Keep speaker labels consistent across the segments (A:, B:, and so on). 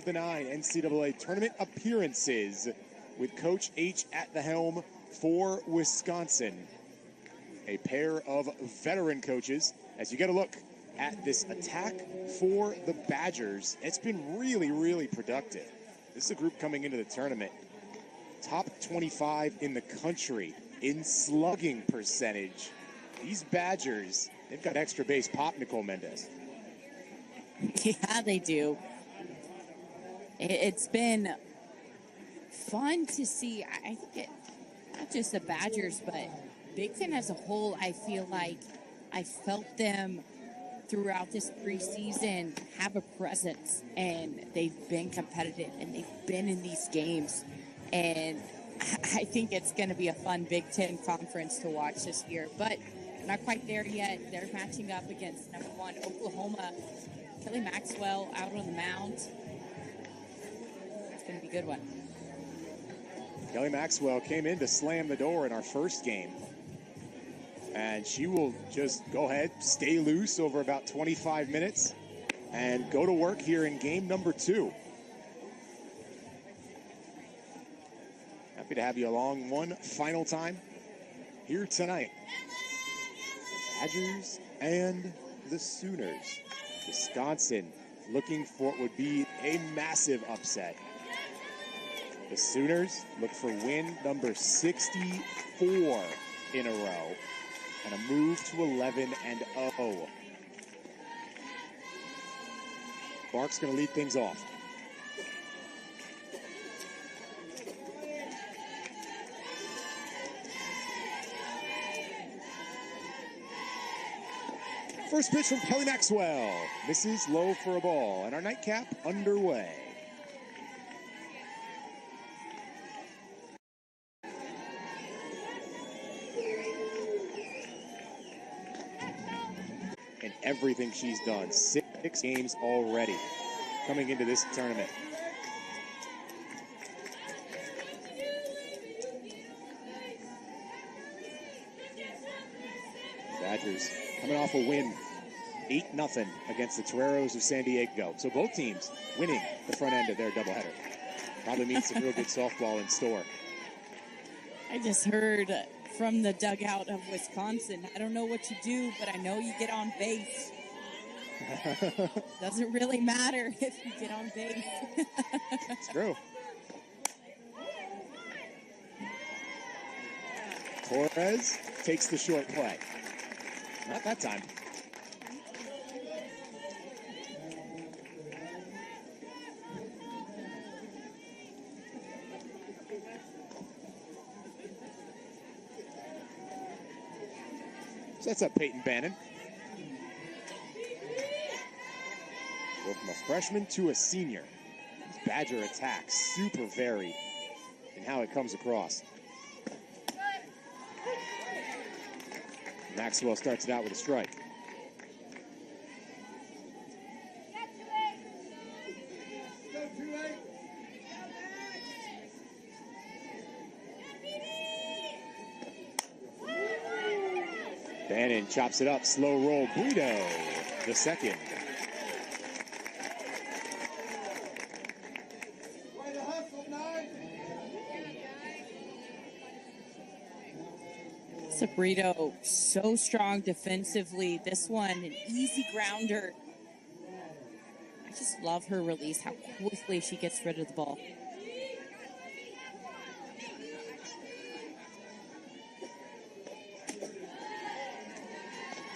A: of the 9 NCAA tournament appearances with Coach H at the helm for Wisconsin. A pair of veteran coaches. As you get a look at this attack for the Badgers, it's been really, really productive. This is a group coming into the tournament top 25 in the country in slugging percentage. These Badgers, they've got extra base pop, Nicole Mendez.
B: Yeah, they do. It's been fun to see. I think not just the Badgers, but Big Ten as a whole. I feel like I felt them throughout this preseason have a presence, and they've been competitive, and they've been in these games. And I think it's going to be a fun Big Ten conference to watch this year. But not quite there yet. They're matching up against number 1 Oklahoma. Kelly Maxwell out on the mound. It's going to be a good one.
A: Kelly Maxwell came in to slam the door in our first game. And she will just go ahead, stay loose over about 25 minutes and go to work here in game number 2. Happy to have you along one final time here tonight. Badgers and the Sooners. Wisconsin looking for what would be a massive upset. The Sooners look for win number 64 in a row and a move to 11-0. Bark's going to lead things off. First pitch from Kelly Maxwell. Misses low for a ball, and our nightcap underway. And everything she's done, 6 games already coming into this tournament. Badgers coming off a win, 8-0 against the Toreros of San Diego. So both teams winning the front end of their doubleheader. Probably means some real good softball in store.
B: I just heard from the dugout of Wisconsin, I don't know what you do, but I know you get on base. Doesn't really matter if you get on base.
A: It's true. Torres takes the short play. Not that time. Sets up Peyton Bannon. Go from a freshman to a senior. This Badger attack super varied in how it comes across. Maxwell starts it out with a strike. Bannon chops it up, slow roll, Guido, the second.
B: Sabrito, so strong defensively. This one, an easy grounder. I just love her release, how quickly she gets rid of the ball.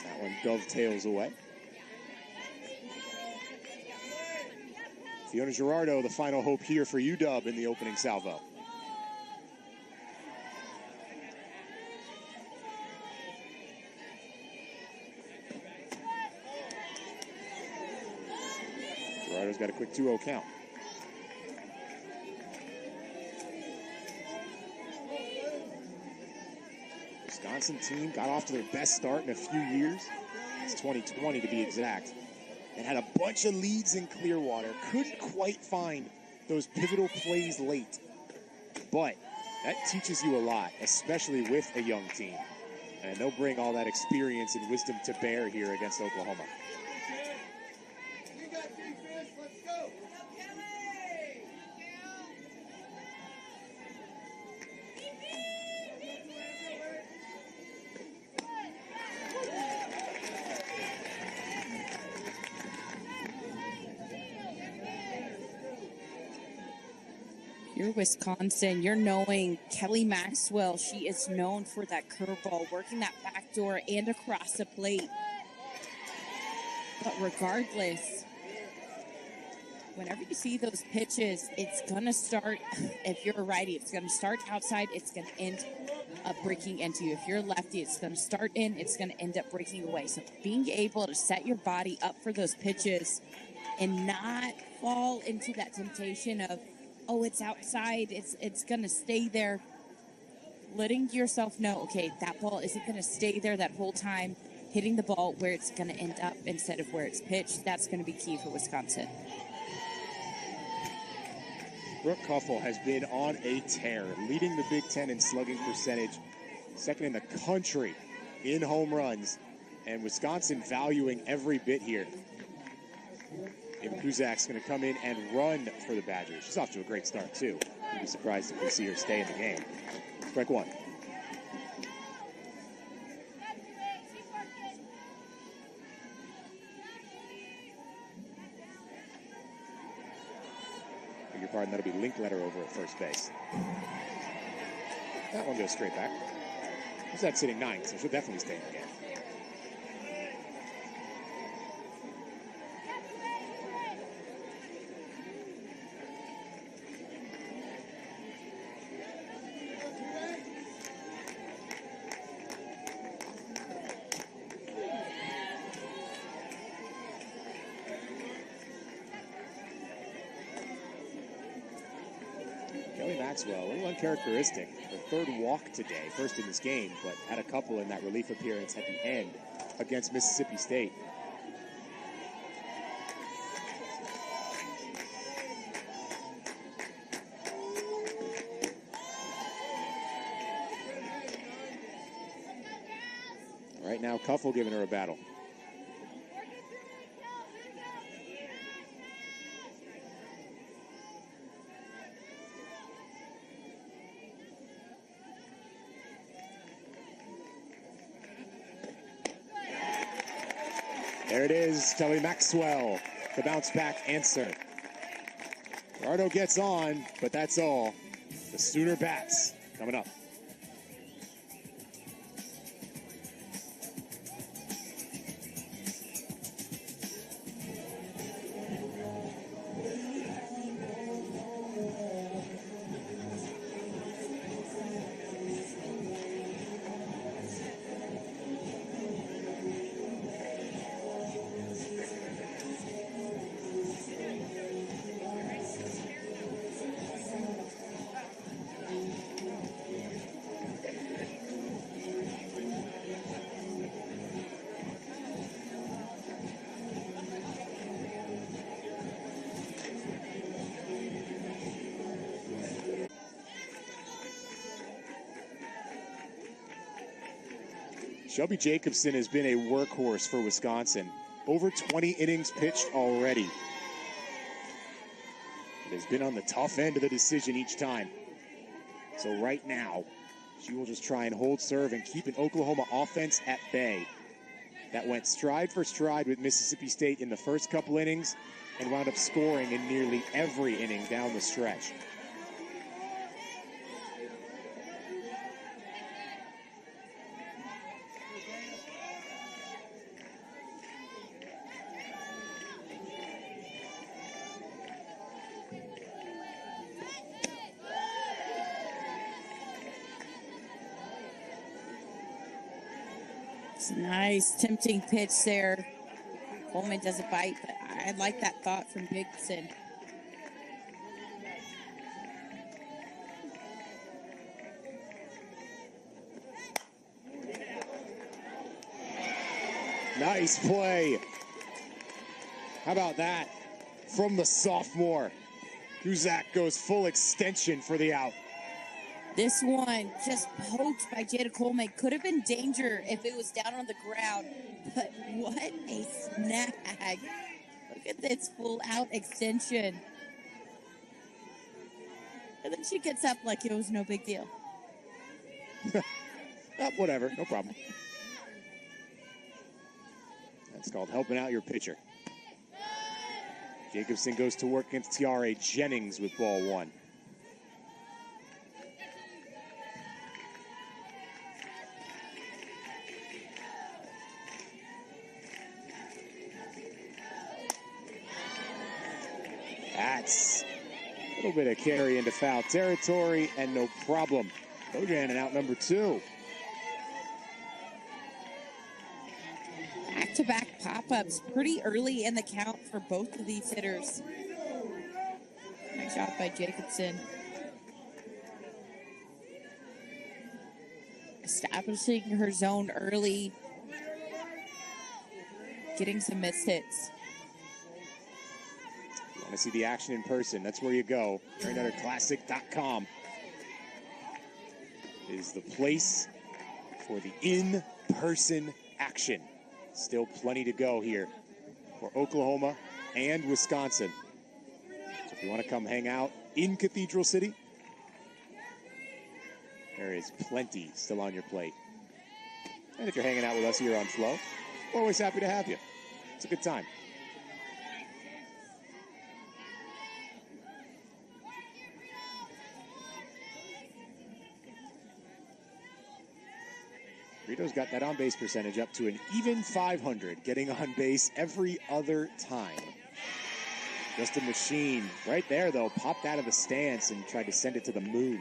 A: That one dovetails away. Fiona Girardo, the final hope here for UW in the opening salvo. Girardo's got a quick 2-0 count. Wisconsin team got off to their best start in a few years. It's 2020 to be exact. And had a bunch of leads in Clearwater. Couldn't quite find those pivotal plays late. But that teaches you a lot, especially with a young team. And they'll bring all that experience and wisdom to bear here against Oklahoma.
B: You're Wisconsin. You're knowing Kelly Maxwell. She is known for that curveball, working that backdoor and across the plate. But regardless, whenever you see those pitches, it's going to start, if you're a righty, it's going to start outside, it's going to end up breaking into you. If you're a lefty, it's going to start in, it's going to end up breaking away. So being able to set your body up for those pitches and not fall into that temptation of, oh, it's outside, it's going to stay there. Letting yourself know, okay, that ball isn't going to stay there that whole time. Hitting the ball where it's going to end up instead of where it's pitched, that's going to be key for Wisconsin.
A: Brooke Kuffel has been on a tear, leading the Big Ten in slugging percentage, second in the country in home runs, and Wisconsin valuing every bit here. Ava Kuzak's going to come in and run for the Badgers. She's off to a great start, too. I'd be surprised if we see her stay in the game. Strike one. Beg your pardon, that'll be Linkletter over at first base. That one goes straight back. Who's that sitting ninth? So she'll definitely stay in the game. Maxwell, a little uncharacteristic. Her third walk today, first in this game, but had a couple in that relief appearance at the end against Mississippi State. Right now, Kuffel giving her a battle. There it is, Kelly Maxwell, the bounce back answer. Gerardo gets on, but that's all. The Sooner bats coming up. Shelby Jacobson has been a workhorse for Wisconsin. Over 20 innings pitched already. It has been on the tough end of the decision each time. So right now, she will just try and hold serve and keep an Oklahoma offense at bay. That went stride for stride with Mississippi State in the first couple innings and wound up scoring in nearly every inning down the stretch.
B: Nice, tempting pitch there. Coleman doesn't bite, but I like that thought from Gibson.
A: Nice play. How about that? From the sophomore. Kuzak goes full extension for the out.
B: This one just poked by Jada Coleman. Could have been danger if it was down on the ground. But what a snag. Look at this full out extension. And then she gets up like it was no big deal.
A: Whatever, no problem. That's called helping out your pitcher. Jacobson goes to work against Tiare Jennings with ball one. little bit of carry into foul territory, and no problem. Bojan out number 2.
B: Back-to-back pop-ups pretty early in the count for both of these hitters. Nice job by Jacobson. Establishing her zone early. Getting some missed hits.
A: You want to see the action in person, that's where you go. RainRunnerClassic.com is the place for the in-person action. Still plenty to go here for Oklahoma and Wisconsin. So if you want to come hang out in Cathedral City, there is plenty still on your plate. And if you're hanging out with us here on Flow, we're always happy to have you. It's a good time. Rito's got that on-base percentage up to an even 500, getting on base every other time. Just a machine. Right there, though, popped out of the stance and tried to send it to the moon.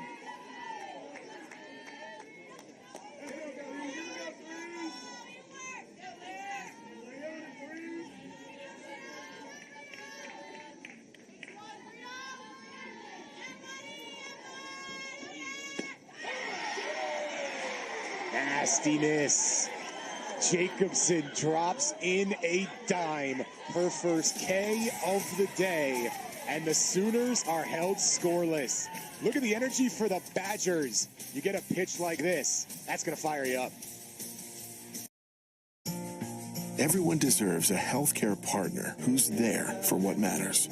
A: Nastiness. Jacobson drops in a dime, her first K of the day, and the Sooners are held scoreless. Look at the energy for the Badgers. You get a pitch like this, that's going to fire you up.
C: Everyone deserves a healthcare partner who's there for what matters.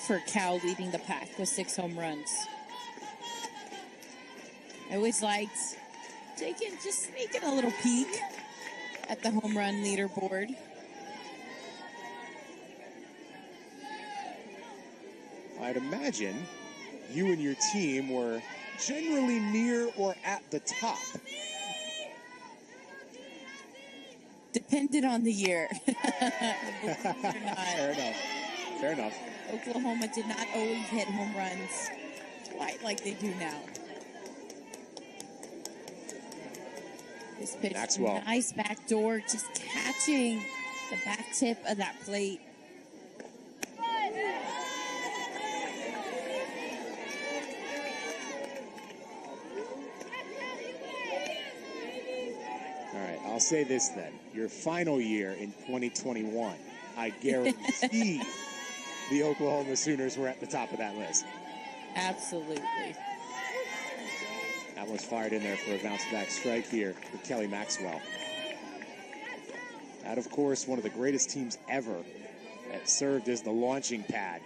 B: For Cal leading the pack with 6 home runs. I always liked sneaking a little peek at the home run leaderboard.
A: I'd imagine you and your team were generally near or at the top.
B: Depended on the year. Fair
A: enough. Fair enough.
B: Oklahoma did not always hit home runs quite like they do now. This pitch,
A: Maxwell.
B: Nice backdoor, just catching the back tip of that plate.
A: All right, I'll say this then. Your final year in 2021, I guarantee the Oklahoma Sooners were at the top of that list.
B: Absolutely.
A: That was fired in there for a bounce-back strike here for Kelly Maxwell. That, of course, one of the greatest teams ever that served as the launching pad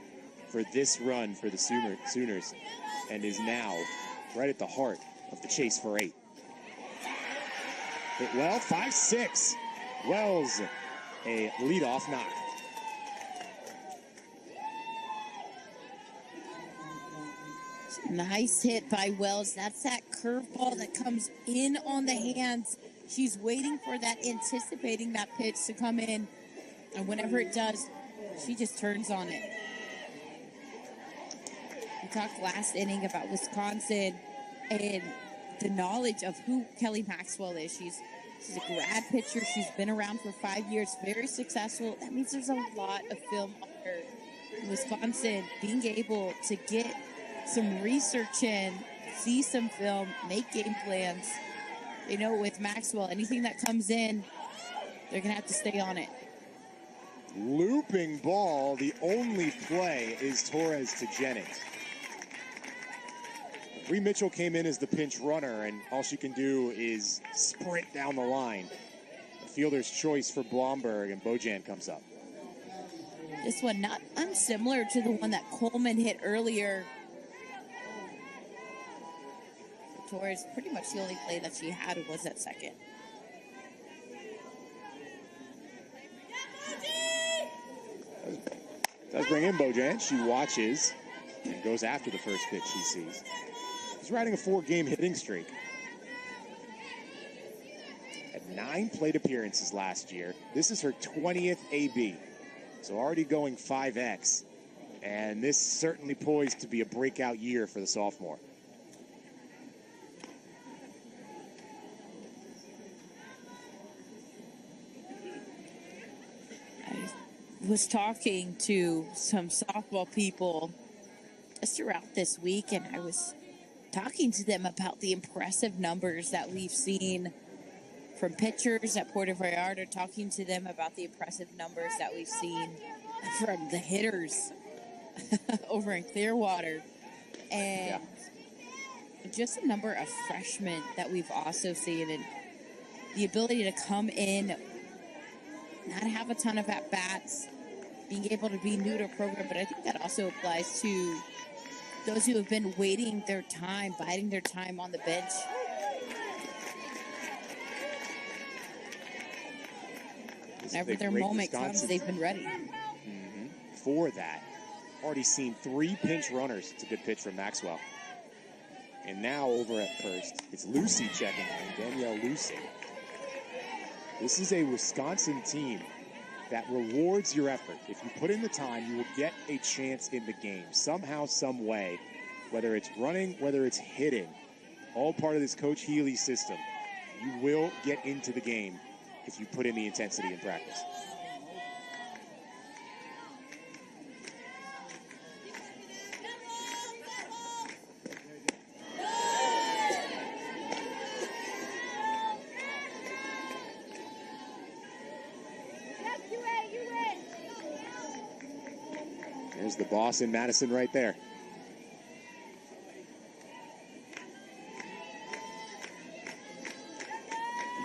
A: for this run for the Sooners and is now right at the heart of the chase for 8. Hit well, 5-6. Wells, a leadoff knock.
B: Nice hit by Wells. That's that curveball that comes in on the hands. She's waiting for that, anticipating that pitch to come in. And whenever it does, she just turns on it. We talked last inning about Wisconsin and the knowledge of who Kelly Maxwell is. She's a grad pitcher. She's been around for 5 years, very successful. That means there's a lot of film on her. Wisconsin being able to get some research in, see some film, make game plans. They know with Maxwell, anything that comes in, they're going to have to stay on it.
A: Looping ball, the only play is Torres to Jennings. Bree Mitchell came in as the pinch runner, and all she can do is sprint down the line. The fielder's choice for Blomberg, and Bojan comes up.
B: This one not unsimilar to the one that Coleman hit earlier. Torres, pretty much the only play that she had was at second.
A: Does bring in Bojan. She watches and goes after the first pitch she sees. She's riding a 4-game hitting streak. At 9 plate appearances last year. This is her 20th AB. So already going 5X. And this certainly poised to be a breakout year for the sophomore.
B: I was talking to some softball people just throughout this week, and I was talking to them about the impressive numbers that we've seen from pitchers at Puerto Vallarta, talking to them about the impressive numbers that we've seen from the hitters over in Clearwater, and just the number of freshmen that we've also seen, and the ability to come in, not have a ton of at-bats, being able to be new to a program, but I think that also applies to those who have been waiting their time, biding their time on the bench. Whenever their moment comes, they've been ready.
A: For that, already seen 3 pinch runners. It's a good pitch from Maxwell. And now over at first, it's Lucy checking in, Danielle Lucy. This is a Wisconsin team that rewards your effort. If you put in the time, you will get a chance in the game. Somehow, some way, whether it's running, whether it's hitting, all part of this Coach Healy system. You will get into the game if you put in the intensity in practice. There's the boss in Madison right there.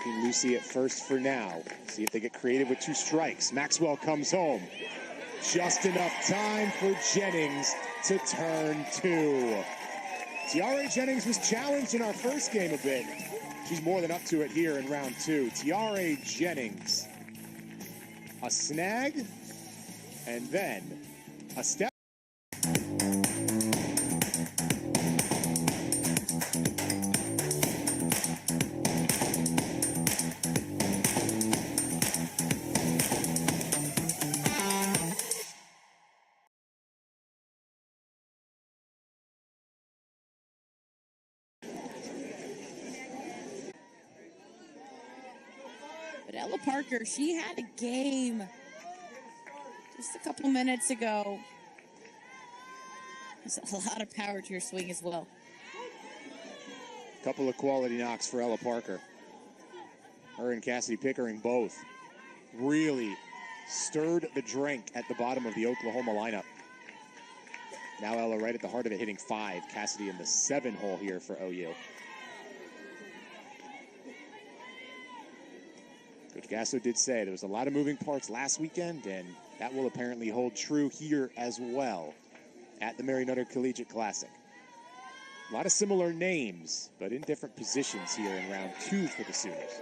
A: Keeping Lucy at first for now. See if they get creative with 2 strikes. Maxwell comes home. Just enough time for Jennings to turn 2. Tiare Jennings was challenged in our first game a bit. She's more than up to it here in round 2. Tiare Jennings. A snag, and then a step.
B: But Ella Parker, she had a game just a couple minutes ago. There's a lot of power to her swing as well.
A: Couple of quality knocks for Ella Parker. Her and Cassidy Pickering both really stirred the drink at the bottom of the Oklahoma lineup. Now Ella right at the heart of it, hitting 5. Cassidy in the 7 hole here for OU. Coach Gasso did say there was a lot of moving parts last weekend, and that will apparently hold true here as well at the Mary Nutter Collegiate Classic. A lot of similar names, but in different positions here in round 2 for the Sooners.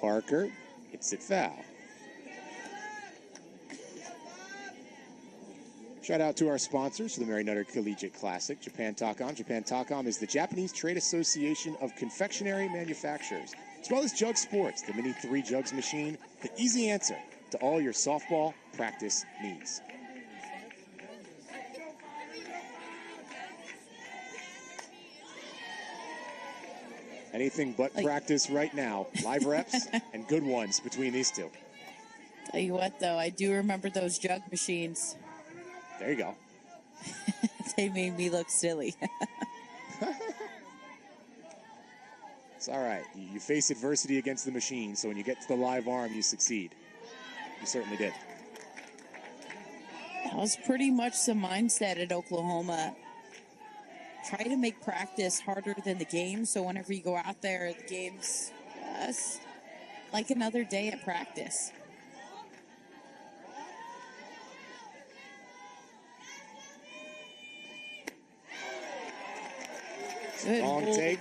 A: Parker hits it foul. Shout out to our sponsors for the Mary Nutter Collegiate Classic, Japan Takam. Japan Takam is the Japanese Trade Association of Confectionery Manufacturers, as well as Jug Sports, the Mini 3 Jugs machine, the easy answer to all your softball practice needs. Anything but practice right now. Live reps and good ones between these two.
B: Tell you what, though, I do remember those jug machines.
A: There you go.
B: They made me look silly.
A: It's all right. You face adversity against the machine, so when you get to the live arm, you succeed. You certainly did.
B: That was pretty much the mindset at Oklahoma. Try to make practice harder than the game, so whenever you go out there, the game's like another day at practice. Good
A: Long
B: hold.
A: take.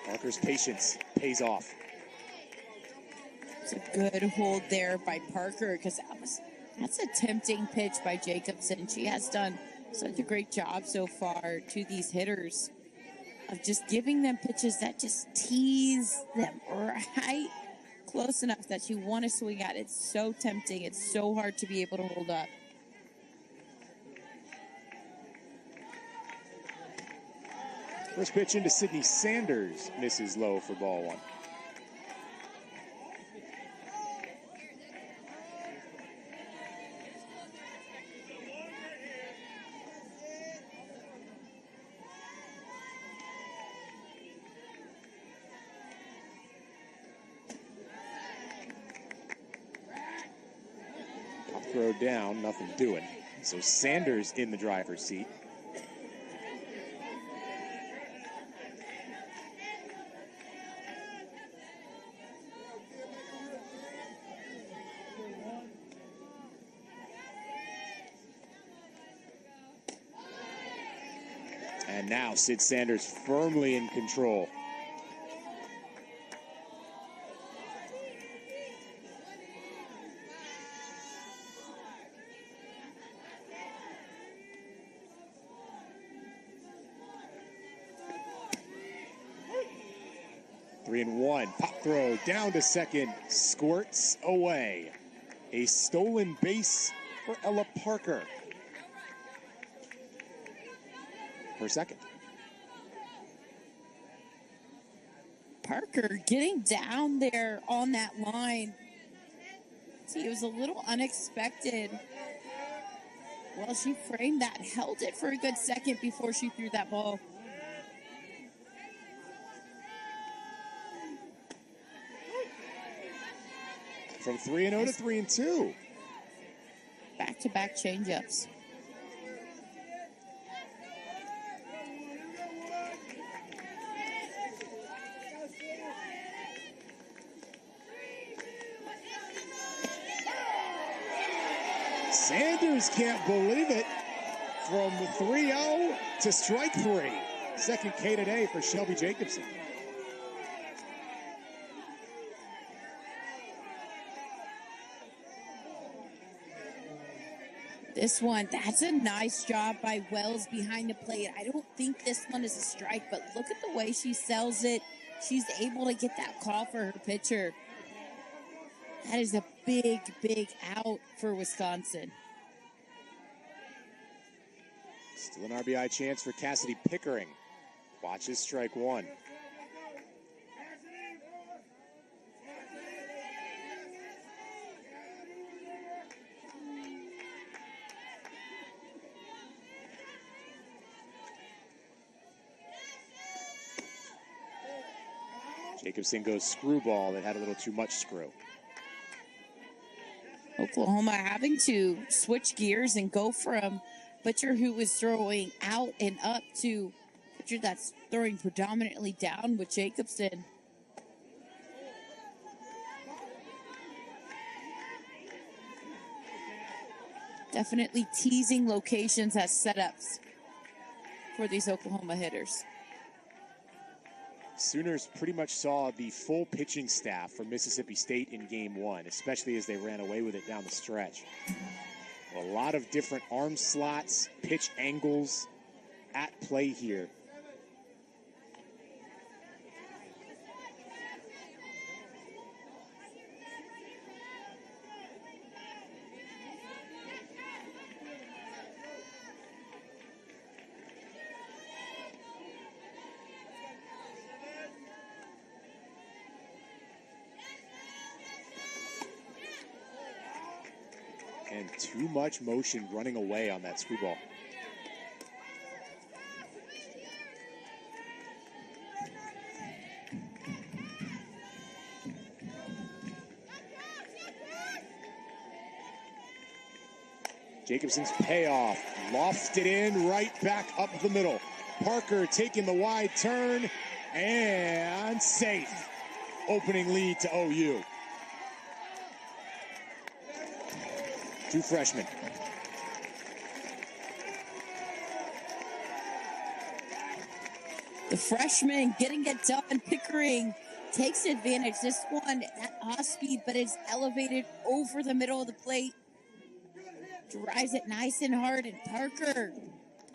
A: Parker's patience pays off.
B: It's a good hold there by Parker because that's a tempting pitch by Jacobson. She has done such a great job so far to these hitters of just giving them pitches that just tease them right close enough that you want to swing at. It's so tempting. It's so hard to be able to hold up.
A: First pitch into Sydney Sanders, misses low for ball one. Pop throw down, nothing doing. So Sanders in the driver's seat. And now Sid Sanders firmly in control. Three and one. Pop throw down to second. Squirts away. A stolen base for Ella Parker. Per second.
B: Parker getting down there on that line. See, it was a little unexpected. Well, she framed that, held it for a good second before she threw that ball.
A: From 3-0 to 3-2.
B: Back-to-back changeups.
A: Sanders can't believe it. From 3-0 to strike three. Second K today for Shelby Jacobson.
B: This one, that's a nice job by Wells behind the plate. I don't think this one is a strike, but look at the way she sells it. She's able to get that call for her pitcher. That is a big, big out for Wisconsin.
A: Still an RBI chance for Cassidy Pickering. Watches strike one. Jacobson goes screwball that had a little too much screw.
B: Oklahoma having to switch gears and go from pitcher who was throwing out and up to pitcher that's throwing predominantly down with Jacobson. Definitely teasing locations as setups for these Oklahoma hitters.
A: Sooners pretty much saw the full pitching staff from Mississippi State in game one, especially as they ran away with it down the stretch. A lot of different arm slots, pitch angles at play here. And too much motion running away on that screwball. Jacobson's payoff, lofted in right back up the middle. Parker taking the wide turn and safe. opening lead to OU. Two freshmen.
B: The freshman getting it done. Pickering takes advantage. This one at off speed, but it's elevated over the middle of the plate. Drives it nice and hard, and Parker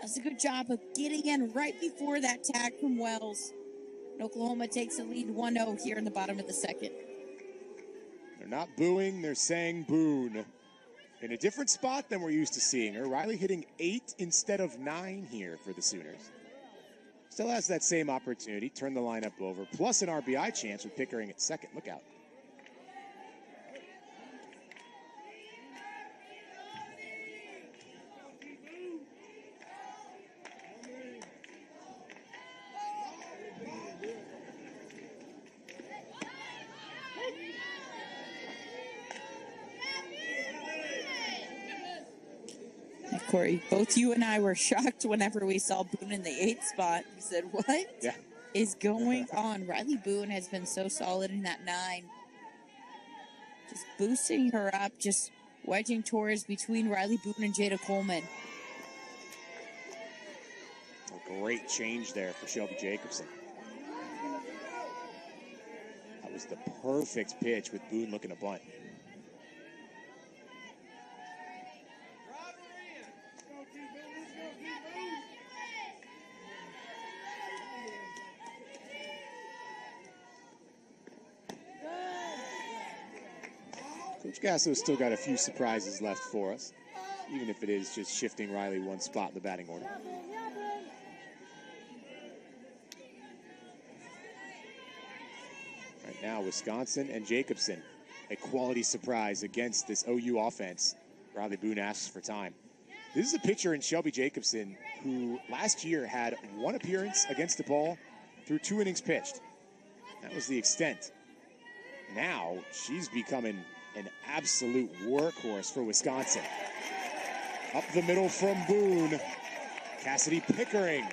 B: does a good job of getting in right before that tag from Wells. And Oklahoma takes the lead 1-0 here in the bottom of the second.
A: They're not booing, they're saying Boone. In a different spot than we're used to seeing her. Riley hitting 8 instead of 9 here for the Sooners. Still has that same opportunity. Turn the lineup over. Plus an RBI chance with Pickering at second. Look out.
B: Corey, both you and I were shocked whenever we saw Boone in the 8th spot. We said, what is going on? Riley Boone has been so solid in that 9. Just boosting her up, just wedging towards between Riley Boone and Jada Coleman.
A: A great change there for Shelby Jacobson. That was the perfect pitch with Boone looking to bunt. Coach Gasso's still got a few surprises left for us, even if it is just shifting Riley one spot in the batting order. Right now, Wisconsin and Jacobson, a quality surprise against this OU offense. Riley Boone asks for time. This is a pitcher in Shelby Jacobson who last year had 1 appearance against the ball through 2 innings pitched. That was the extent. Now she's becoming an absolute workhorse for Wisconsin. Up the middle from Boone. Cassidy Pickering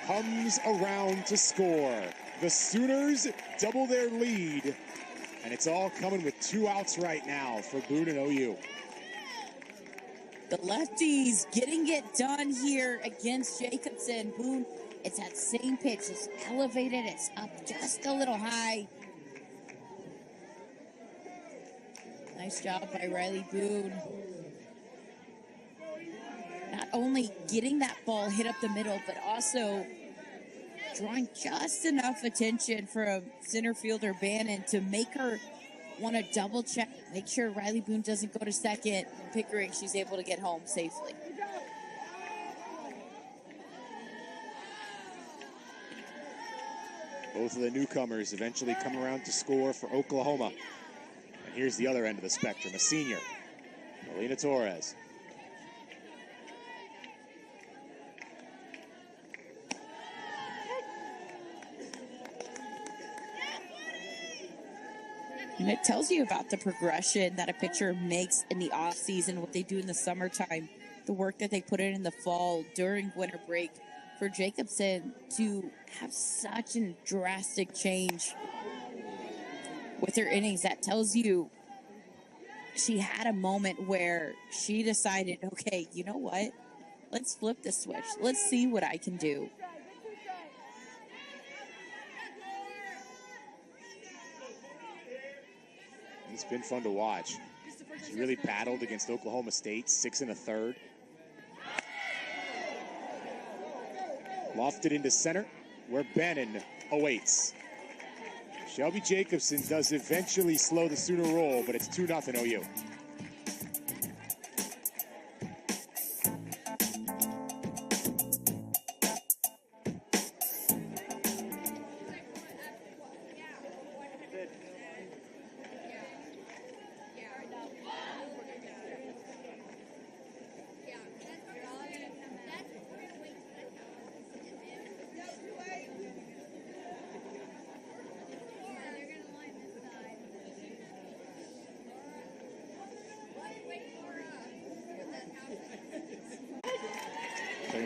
A: comes around to score. The Sooners double their lead, and it's all coming with 2 outs right now for Boone and OU.
B: The lefties getting it done here against Jacobson. Boone, it's that same pitch. It's elevated. It's up just a little high. Nice job by Riley Boone. Not only getting that ball hit up the middle, but also drawing just enough attention from center fielder Bannon to make her want to double check, make sure Riley Boone doesn't go to second. Pickering, she's able to get home safely.
A: Both of the newcomers eventually come around to score for Oklahoma. And here's the other end of the spectrum, a senior, Melina Torres.
B: And it tells you about the progression that a pitcher makes in the off season, what they do in the summertime, the work that they put in the fall during winter break. For Jacobson to have such a drastic change with her innings, that tells you she had a moment where she decided, okay, you know what? Let's flip the switch. Let's see what I can do.
A: It's been fun to watch. She really battled against Oklahoma State, 6 1/3. Lofted into center, where Bannon awaits. Shelby Jacobson does eventually slow the Sooner roll, but it's 2-0 OU.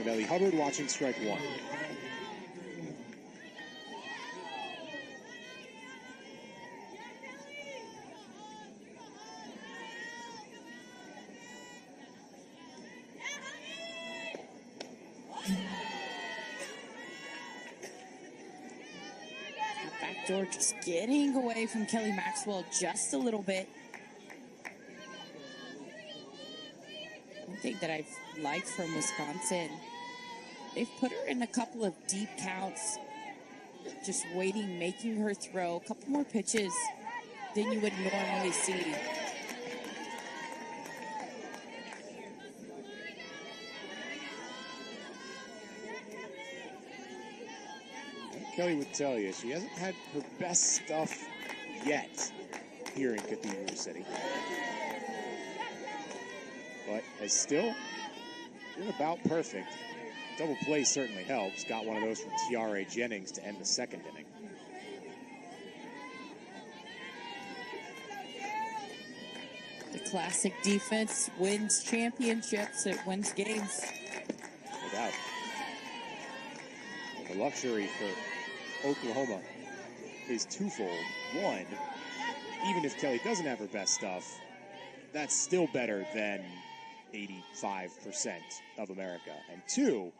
A: Belly Hubbard watching strike 1.
B: backdoor, just getting away from Kelly Maxwell just a little bit. One thing that I've liked from Wisconsin, they've put her in a couple of deep counts, just waiting, making her throw a couple more pitches than you would normally see.
A: Kelly would tell you she hasn't had her best stuff yet here in Cathedral City, but has still been about perfect. Double play certainly helps. Got one of those from Tiare Jennings to end the second inning.
B: The classic defense wins championships. It wins games.
A: No doubt. The luxury for Oklahoma is twofold. One, even if Kelly doesn't have her best stuff, that's still better than 85% of America. And two,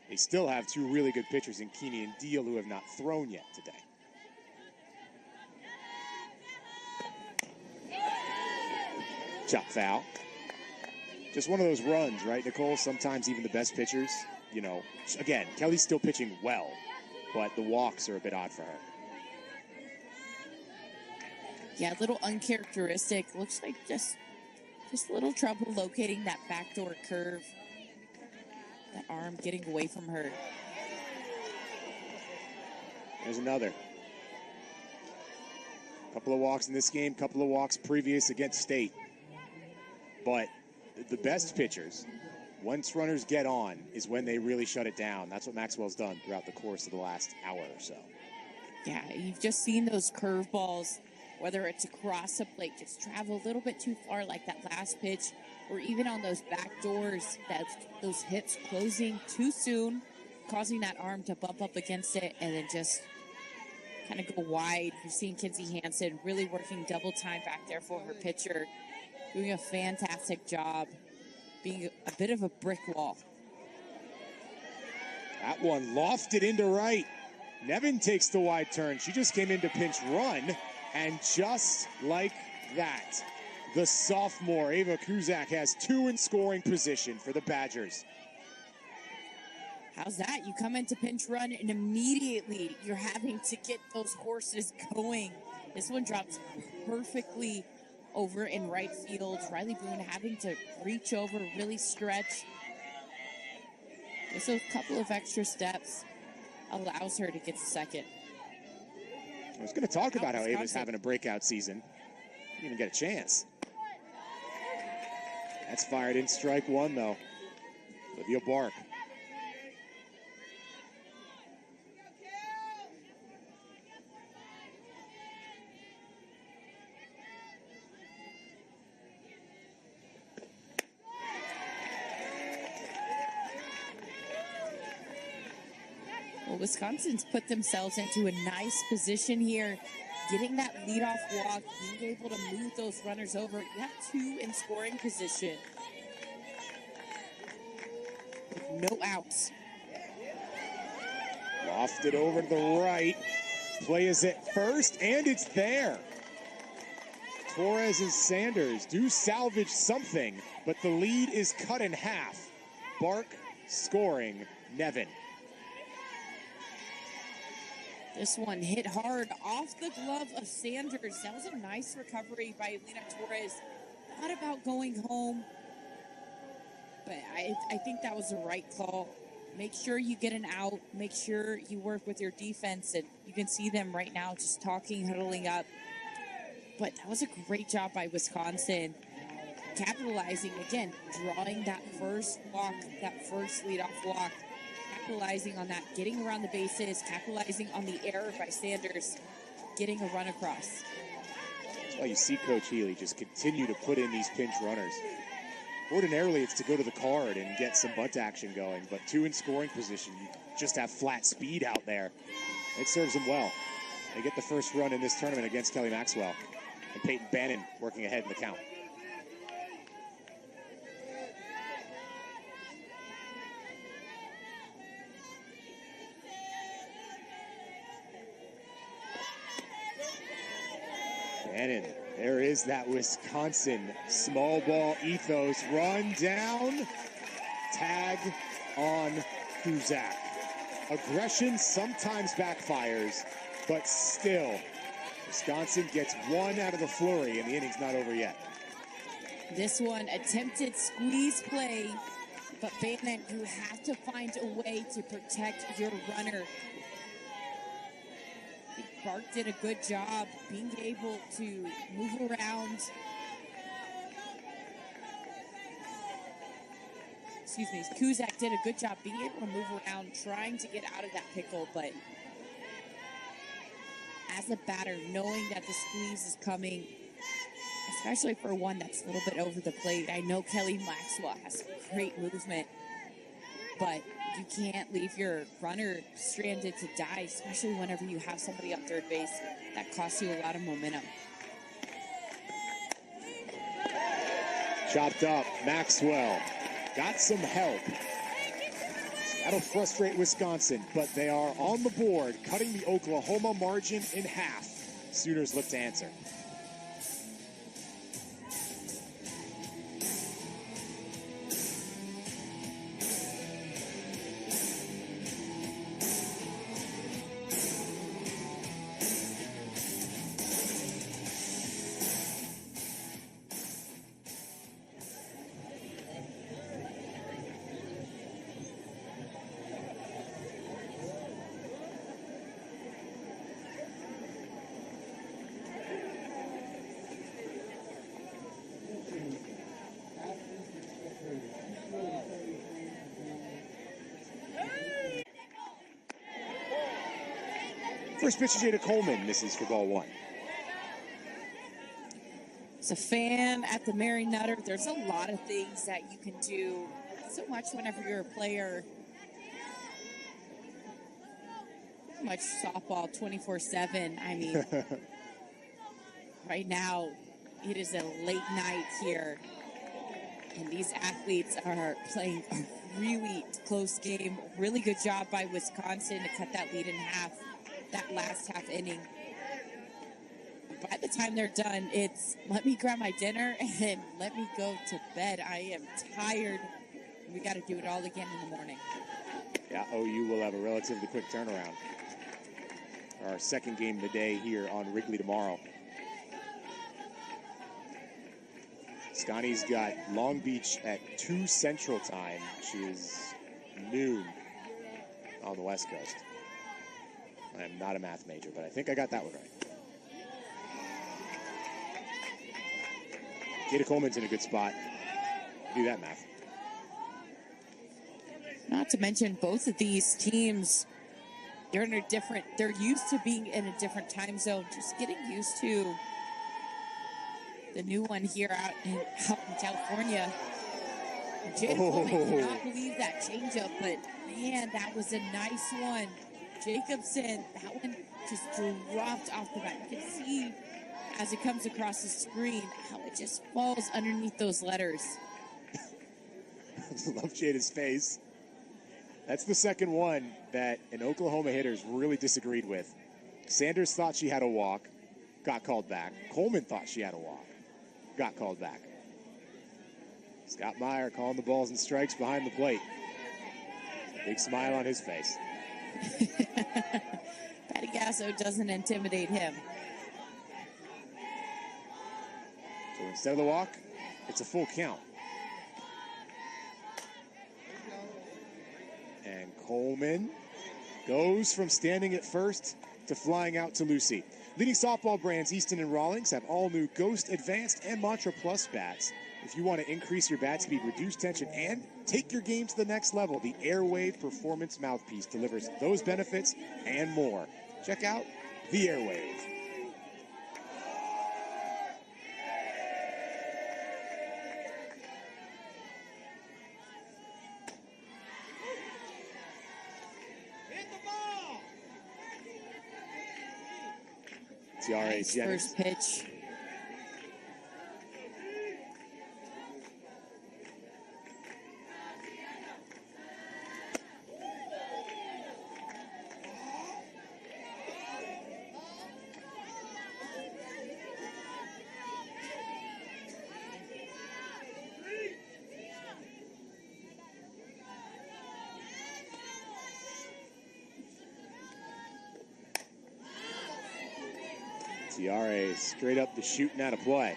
A: they still have two really good pitchers in Keeney and Deal who have not thrown yet today. Chop foul. Just one of those runs, right, Nicole? Sometimes even the best pitchers, you know, again, Kelly's still pitching well, but the walks are a bit odd for her.
B: Yeah, a little uncharacteristic. Looks like just a little trouble locating that backdoor curve. That arm getting away from her.
A: There's another. Couple of walks in this game, couple of walks previous against State. But the best pitchers, once runners get on, is when they really shut it down. That's what Maxwell's done throughout the course of the last hour or so.
B: Yeah, you've just seen those curveballs, whether it's across the plate, just travel a little bit too far like that last pitch, or even on those back doors, those hips closing too soon, causing that arm to bump up against it and then just kind of go wide. You're seeing Kinsey Hansen really working double time back there for her pitcher, doing a fantastic job, being a bit of a brick wall.
A: That one lofted into right. Nevin takes the wide turn. She just came into pinch run, and just like that, the sophomore Ava Kuzak has two in scoring position for the Badgers.
B: How's that? You come into pinch run and immediately you're having to get those horses going. This one drops perfectly over in right field. Riley Boone having to reach over, really stretch. Just a couple of extra steps allows her to get the second.
A: I was going to talk about how Ava's having a breakout season. Didn't even get a chance. That's fired in strike one, though. Olivia Bark.
B: Well, Wisconsin's put themselves into a nice position here, getting that leadoff walk, being able to move those runners over. You have two in scoring position with no outs.
A: Lofted over to the right. Play is at first, and it's there. Torres and Sanders do salvage something, but the lead is cut in half. Bark scoring Nevin.
B: This one hit hard off the glove of Sanders. That was a nice recovery by Elena Torres. Thought about going home, but I think that was the right call. Make sure you get an out. Make sure you work with your defense. And you can see them right now just talking, huddling up. But that was a great job by Wisconsin. Capitalizing, again, drawing that first walk, that first leadoff walk. Capitalizing on that, getting around the bases, capitalizing on the error by Sanders, getting a run across.
A: That's why you see Coach Healy just continue to put in these pinch runners. Ordinarily, it's to go to the card and get some bunt action going, but two in scoring position, you just have flat speed out there. It serves them well. They get the first run in this tournament against Kelly Maxwell, and Peyton Bannon working ahead in the count. Cannon. There is that Wisconsin small ball ethos. Run down. Tag on Cusack. Aggression sometimes backfires, but still, Wisconsin gets one out of the flurry, and the inning's not over yet.
B: This one, attempted squeeze play, but Bannon, you have to find a way to protect your runner. Bark did a good job being able to move around. Excuse me, Cusack did a good job being able to move around, trying to get out of that pickle, but as a batter, knowing that the squeeze is coming, especially for one that's a little bit over the plate. I know Kelly Maxwell has great movement, but you can't leave your runner stranded to die, especially whenever you have somebody on third base. That costs you a lot of momentum.
A: Chopped up, Maxwell got some help. That'll frustrate Wisconsin, but they are on the board, cutting the Oklahoma margin in half. Sooners look to answer. First pitch to Jada Coleman, misses for ball one.
B: As a fan at the Mary Nutter, there's a lot of things that you can do. So much whenever you're a player. So much softball 24/7. I mean, right now it is a late night here, and these athletes are playing a really close game. Really good job by Wisconsin to cut that lead in half. That last half inning. By the time they're done, it's let me grab my dinner and let me go to bed. I am tired. We got to do it all again in the morning.
A: Yeah, OU will have a relatively quick turnaround. Our second game of the day here on Wrigley tomorrow. Scotty's got Long Beach at 2 Central Time, which is noon on the West Coast. I am not a math major, but I think I got that one right. Jada Coleman's in a good spot. Do that math.
B: Not to mention both of these teams, they're used to being in a different time zone, just getting used to the new one here out in California. Jada Coleman cannot believe that changeup, but man, that was a nice one. Jacobson, that one just dropped off the bat. You can see as it comes across the screen how it just falls underneath those letters.
A: Love Jada's face. That's the second one that an Oklahoma hitter's really disagreed with. Sanders thought she had a walk, got called back. Coleman thought she had a walk, got called back. Scott Meyer calling the balls and strikes behind the plate. Big smile on his face.
B: Patty Gasso doesn't intimidate him.
A: So instead of the walk, it's a full count. And Coleman goes from standing at first to flying out to Lucy. Leading softball brands Easton and Rawlings have all new Ghost Advanced and Mantra Plus bats. If you want to increase your bat speed, reduce tension, and take your game to the next level, the Airwave Performance Mouthpiece delivers those benefits and more. Check out the Airwave. Tiare
B: Nice
A: Jennings.
B: first pitch.
A: Tiare straight up the shooting out of play.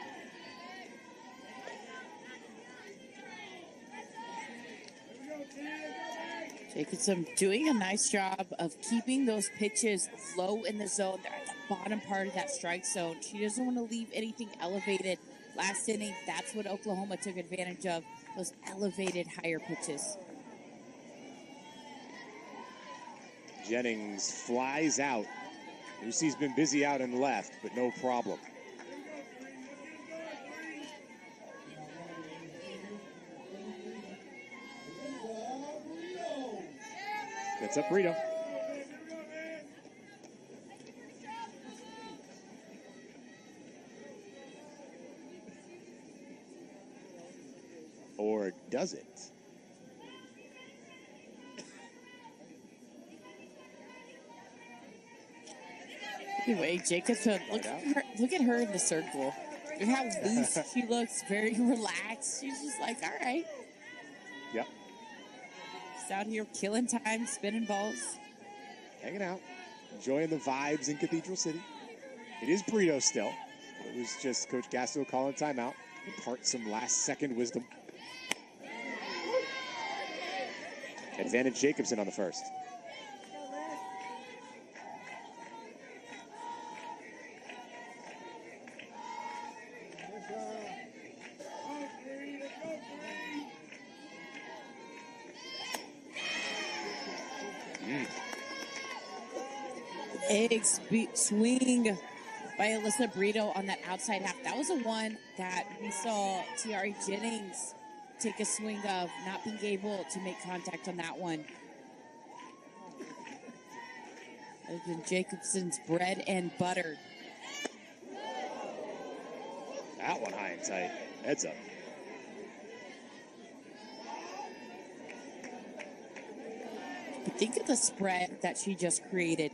B: Jacobson doing a nice job of keeping those pitches low in the zone. They're at the bottom part of that strike zone. She doesn't want to leave anything elevated. Last inning, that's what Oklahoma took advantage of, those elevated higher pitches.
A: Jennings flies out. Lucy's been busy out and left, but no problem. That's up Brito. Or does it?
B: Anyway, Jacobson, look at her in the circle. Look at how loose she looks, very relaxed. She's just like, all right.
A: Yep.
B: Just out here killing time, spinning balls.
A: Hanging out, enjoying the vibes in Cathedral City. It is Brito still. It was just Coach Gasto calling timeout. Impart some last-second wisdom. Advantage Jacobson on the first.
B: Swing by Alyssa Brito on that outside half. That was the one that we saw Tiare Jennings take a swing of, not being able to make contact on that one. That has been Jacobson's bread and butter.
A: That one high and tight. Heads up.
B: But think of the spread that she just created.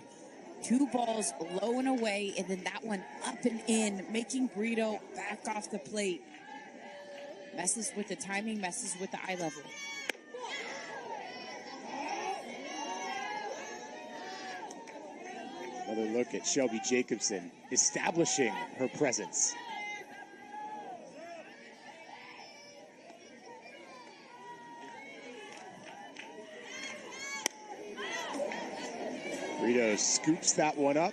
B: 2 balls low and away, and then that one up and in, making Brito back off the plate. Messes with the timing, messes with the eye level.
A: Another look at Shelby Jacobson establishing her presence. Brito scoops that one up,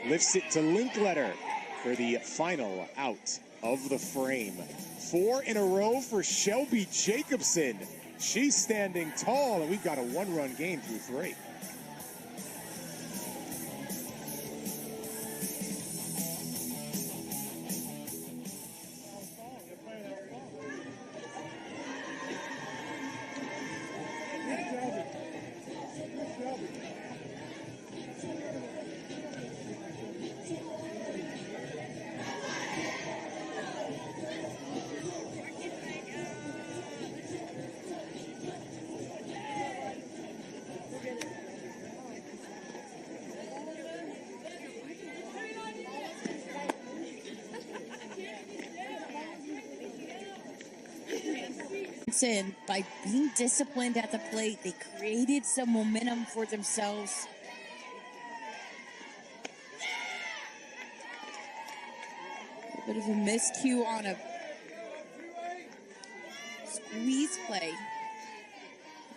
A: lifts it to Linkletter for the final out of the frame. 4 in a row for Shelby Jacobson. She's standing tall, and we've got a 1-run game through 3.
B: By being disciplined at the plate, they created some momentum for themselves. A bit of a miscue on a squeeze play.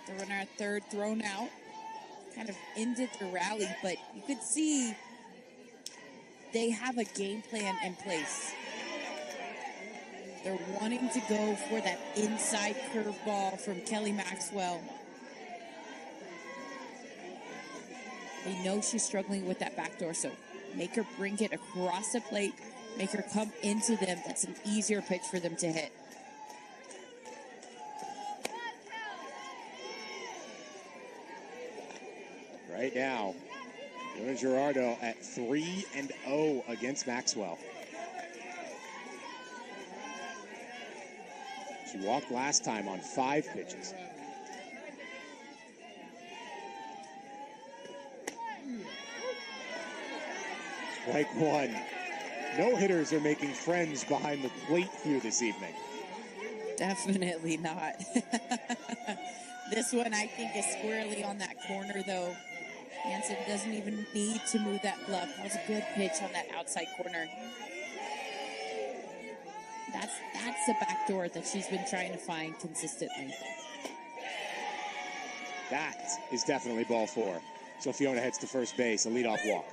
B: The runner at third thrown out. Kind of ended the rally, but you could see they have a game plan in place. They're wanting to go for that inside curveball from Kelly Maxwell. They know she's struggling with that backdoor, so make her bring it across the plate, make her come into them. That's an easier pitch for them to hit.
A: Right now, Jonas Gerardo at 3-0 against Maxwell. She walked last time on 5 pitches. Strike 1. No hitters are making friends behind the plate here this evening.
B: Definitely not. This one, I think, is squarely on that corner, though. Hansen doesn't even need to move that glove. That was a good pitch on that outside corner. That's the back door that she's been trying to find consistently.
A: That is definitely ball 4. So Fiona heads to first base, a leadoff walk.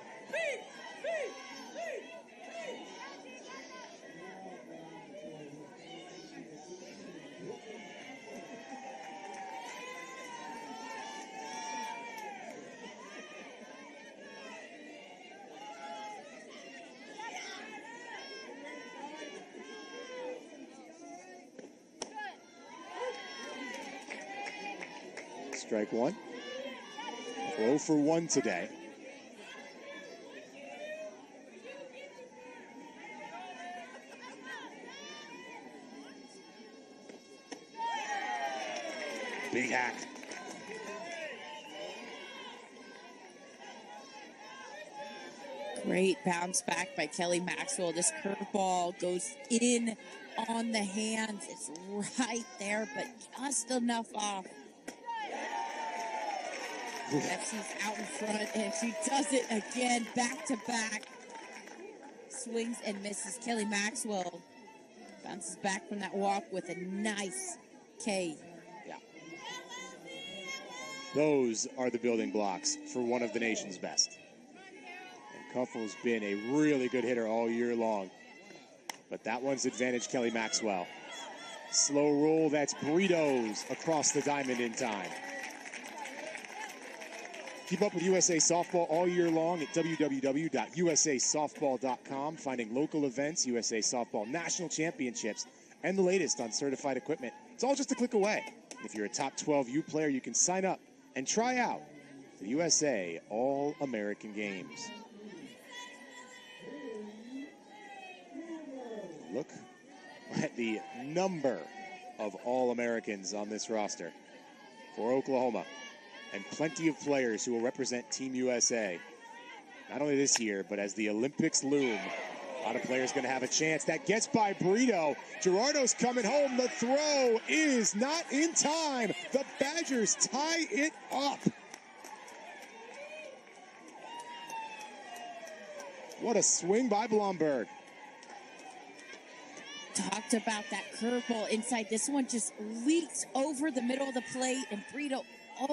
A: Strike 1. 0 for 1 today. Big hack.
B: Great bounce back by Kelly Maxwell. This curveball goes in on the hands. It's right there, but just enough off. She's out in front, and she does it again, back to back. Swings and misses. Kelly Maxwell bounces back from that walk with a nice K.
A: Yeah. Those are the building blocks for one of the nation's best. And Kuffle's been a really good hitter all year long. But that one's advantage Kelly Maxwell. Slow roll, that's Burritos across the diamond in time. Keep up with USA Softball all year long at www.usasoftball.com, finding local events, USA Softball National Championships, and the latest on certified equipment. It's all just a click away. If you're a top 12U player, you can sign up and try out the USA All-American Games. Look at the number of All-Americans on this roster for Oklahoma. And plenty of players who will represent Team USA, not only this year, but as the Olympics loom. A lot of players going to have a chance. That gets by Burrito. Gerardo's coming home. The throw is not in time. The Badgers tie it up. What a swing by Blomberg.
B: Talked about that curveball inside. This one just leaks over the middle of the plate, and Burrito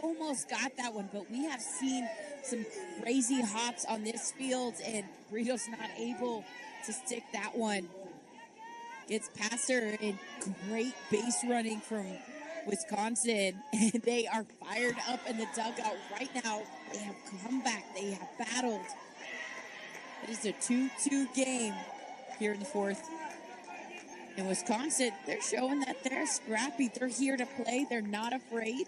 B: almost got that one, but we have seen some crazy hops on this field, and Burrito's not able to stick that one. Gets past her, and great base running from Wisconsin, and they are fired up in the dugout right now. They have come back. They have battled. It is a 2-2 game here in the fourth. In Wisconsin, they're showing that they're scrappy. They're here to play. They're not afraid.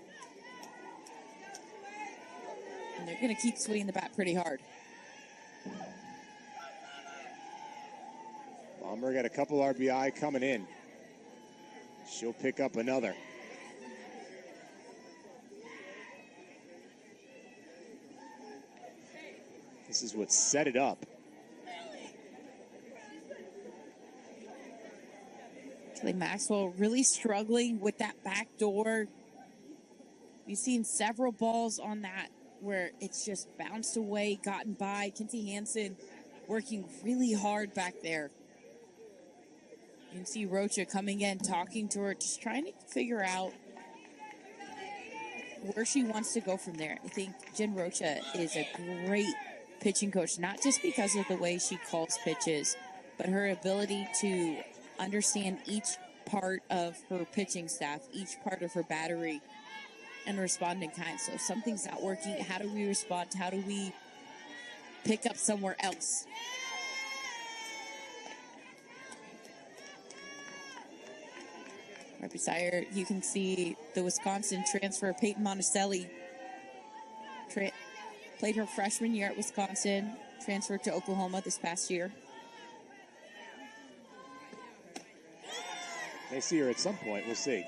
B: And they're going to keep swinging the bat pretty hard.
A: Bomber got a couple RBI coming in. She'll pick up another. This is what set it up.
B: Kelly Maxwell really struggling with that back door. We've seen several balls on that where it's just bounced away, gotten by. Kinsey Hansen working really hard back there. You can see Rocha coming in, talking to her, just trying to figure out where she wants to go from there. I think Jen Rocha is a great pitching coach, not just because of the way she calls pitches, but her ability to understand each part of her pitching staff, each part of her battery, and respond in kind. So if something's not working, how do we respond? How do we pick up somewhere else? Right beside her, you can see the Wisconsin transfer, Peyton Monticelli. Played her freshman year at Wisconsin, transferred to Oklahoma this past year.
A: May see her at some point. We'll see.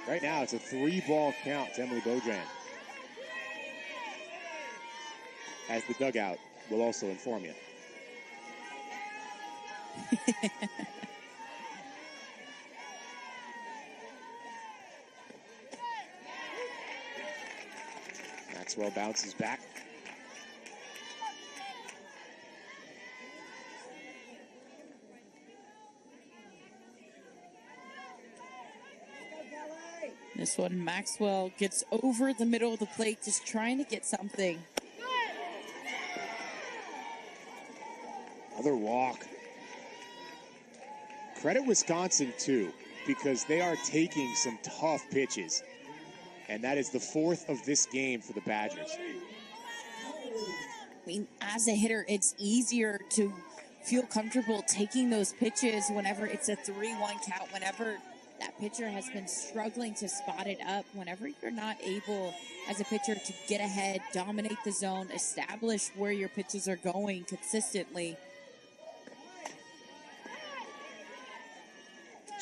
A: Right now, it's a 3-ball count to Emily Beaudran. As the dugout will also inform you. Maxwell bounces back.
B: This one, Maxwell gets over the middle of the plate, just trying to get something.
A: Another walk. Credit Wisconsin, too, because they are taking some tough pitches. And that is the fourth of this game for the Badgers.
B: I mean, as a hitter, it's easier to feel comfortable taking those pitches whenever it's a 3-1 count, whenever that pitcher has been struggling to spot it up, whenever you're not able as a pitcher to get ahead, dominate the zone, establish where your pitches are going consistently.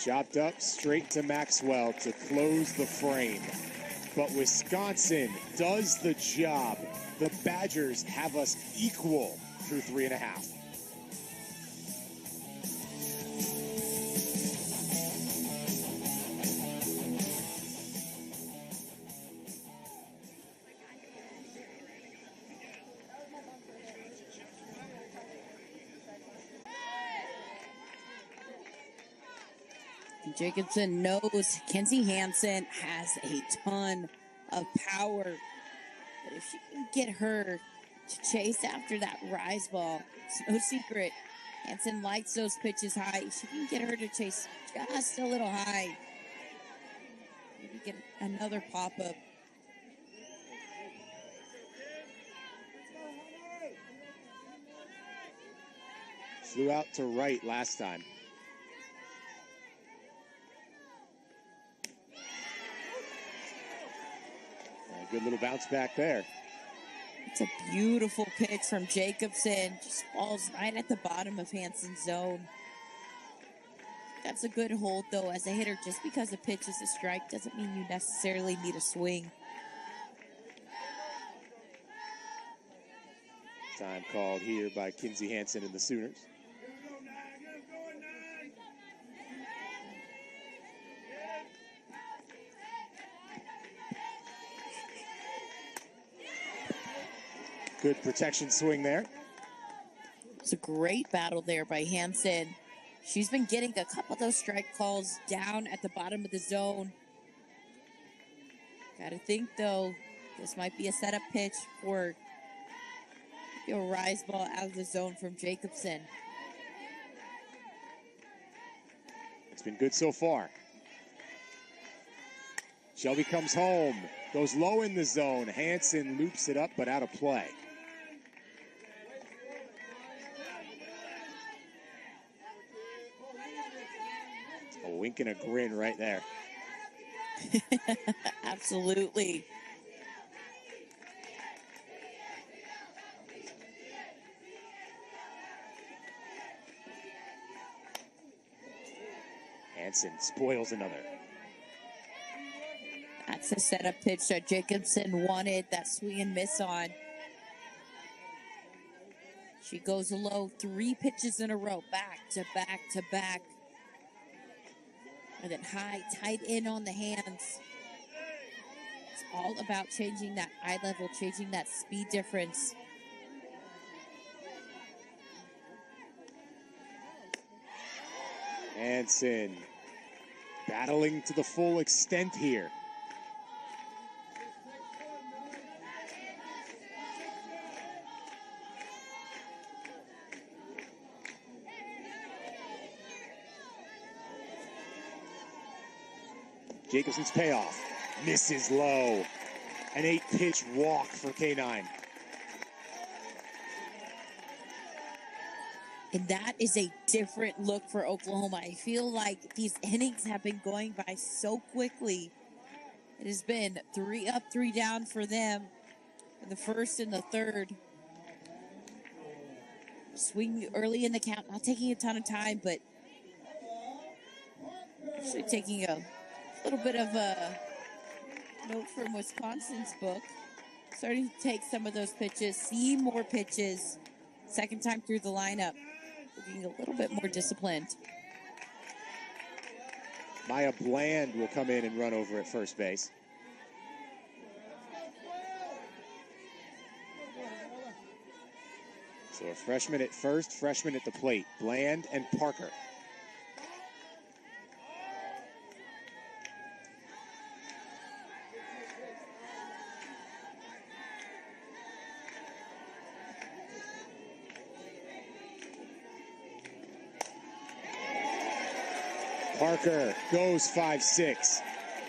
A: Chopped up straight to Maxwell to close the frame. But Wisconsin does the job. The Badgers have us equal through 3.5.
B: Jacobson knows Kenzie Hansen has a ton of power. But if she can get her to chase after that rise ball, it's no secret. Hansen likes those pitches high. She can get her to chase just a little high. Maybe get another pop-up.
A: Flew out to right last time. Good little bounce back there.
B: It's a beautiful pitch from Jacobson. Just falls right at the bottom of Hansen's zone. That's a good hold, though, as a hitter. Just because a pitch is a strike doesn't mean you necessarily need a swing.
A: Time called here by Kenzie Hansen and the Sooners. Good protection swing there.
B: It's a great battle there by Hansen. She's been getting a couple of those strike calls down at the bottom of the zone. Got to think, though, this might be a setup pitch for a rise ball out of the zone from Jacobson.
A: It's been good so far. Shelby comes home, goes low in the zone. Hansen loops it up, but out of play. A wink and a grin right there.
B: Absolutely.
A: Hansen spoils another.
B: That's a setup pitch that Jacobson wanted that swing and miss on. She goes low, 3 pitches in a row, back to back to back. And then high, tight in on the hands. It's all about changing that eye level, changing that speed difference.
A: Hansen battling to the full extent here. Jacobson's payoff. Misses low. An 8-pitch walk for K9.
B: And that is a different look for Oklahoma. I feel like these innings have been going by so quickly. It has been 3 up, 3 down for them in the first and the third. Swing early in the count, not taking a ton of time, but actually taking a little bit of a note from Wisconsin's book. Starting to take some of those pitches, see more pitches. Second time through the lineup, looking a little bit more disciplined.
A: Maya Bland will come in and run over at first base. So a freshman at first, freshman at the plate. Bland and Parker. Parker goes 5-6.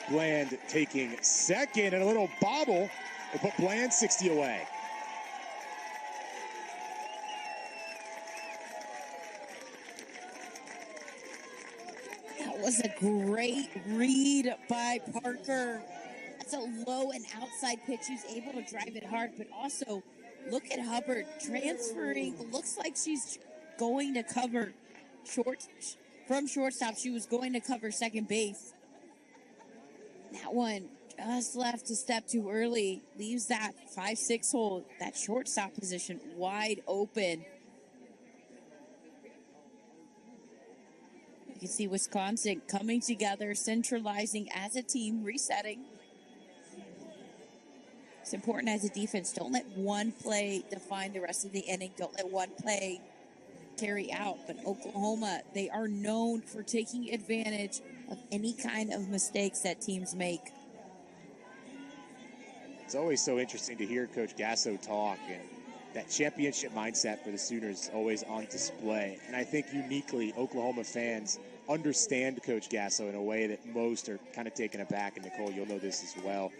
A: Bland taking second, and a little bobble will put Bland 60 away.
B: That was a great read by Parker. That's a low and outside pitch. She's able to drive it hard, but also look at Hubbard transferring. Looks like she's going to cover from shortstop. She was going to cover second base. That one just left a step too early. Leaves that 5-6 hole, that shortstop position, wide open. You can see Wisconsin coming together, centralizing as a team, resetting. It's important as a defense. Don't let one play define the rest of the inning. Don't let one play carry out. But Oklahoma, they are known for taking advantage of any kind of mistakes that teams make.
A: It's always so interesting to hear Coach Gasso talk, and that championship mindset for the Sooners always on display. And I think uniquely Oklahoma fans understand Coach Gasso in a way that most are kind of taken aback. And Nicole, you'll know this as well.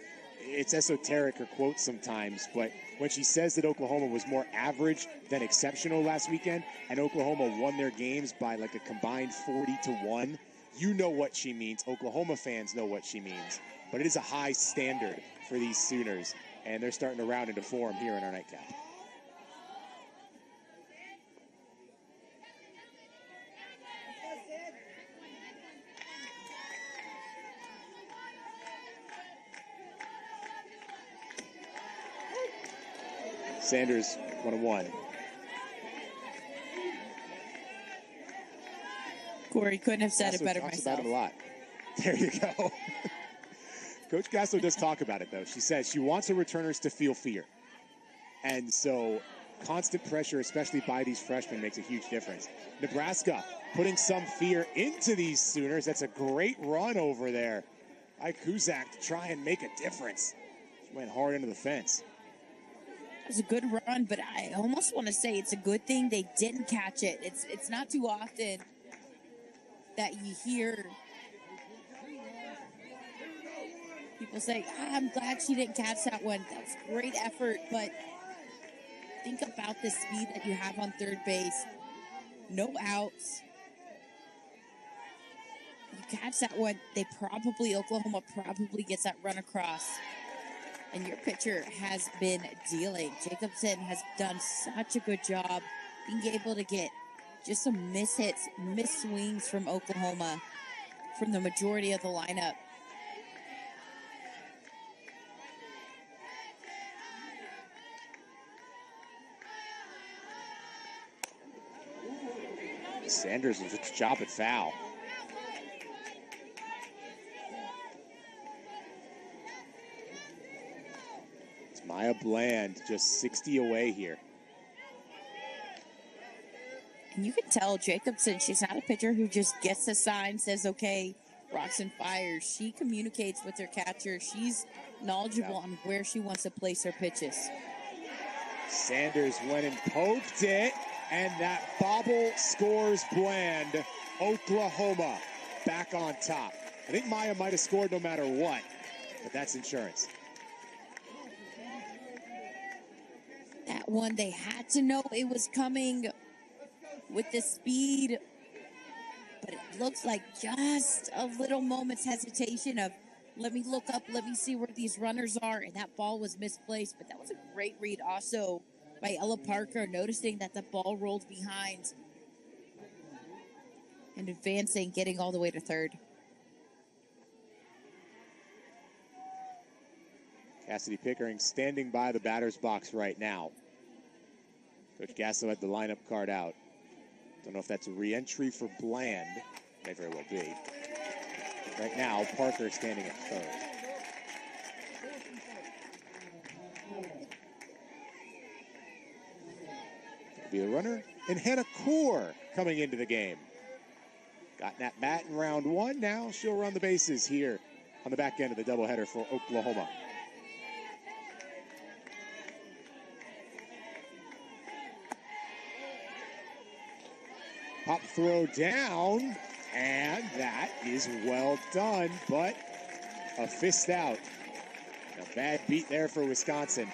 A: It's esoteric or quotes sometimes, but when she says that Oklahoma was more average than exceptional last weekend, and Oklahoma won their games by like a combined 40-1, you know what she means. Oklahoma fans know what she means. But it is a high standard for these Sooners, and they're starting to round into form here in our nightcap. Sanders 1-1.
B: Corey, couldn't have said it better
A: talks
B: myself.
A: About it a lot. There you go. Coach Gasso does talk about it, though. She says she wants her returners to feel fear. And so constant pressure, especially by these freshmen, makes a huge difference. Nebraska putting some fear into these Sooners. That's a great run over there by Kuzak to try and make a difference. She went hard into the fence.
B: It was a good run, but I almost want to say it's a good thing they didn't catch it. It's not too often that you hear people say, I'm glad she didn't catch that one. That was great effort, but think about the speed that you have on third base. No outs. You catch that one, Oklahoma probably gets that run across. And your pitcher has been dealing. Jacobson has done such a good job being able to get just some mishits, miss swings from Oklahoma from the majority of the lineup.
A: Sanders will just chop it foul. It's Maya Bland just 60 away here.
B: And you can tell Jacobson, she's not a pitcher who just gets a sign, says, okay, rocks and fires. She communicates with her catcher. She's knowledgeable on where she wants to place her pitches.
A: Sanders went and poked it, and that bobble scores Bland. Oklahoma back on top. I think Maya might have scored no matter what, but that's insurance.
B: That one, they had to know it was coming with the speed, but it looks like just a little moment's hesitation of, let me look up, let me see where these runners are, and that ball was misplaced. But that was a great read also by Ella Parker, noticing that the ball rolled behind and advancing, getting all the way to third.
A: Cassidy Pickering standing by the batter's box right now. Coach Gasso had the lineup card out. Don't know if that's a re-entry for Bland. May very well be. Right now, Parker standing at third. It'll be the runner and Hannah Kaur coming into the game. Got Nat Matt in round one. Now she'll run the bases here on the back end of the doubleheader for Oklahoma. Pop throw down, and that That is well done, but a fist out. A bad beat there for Wisconsin.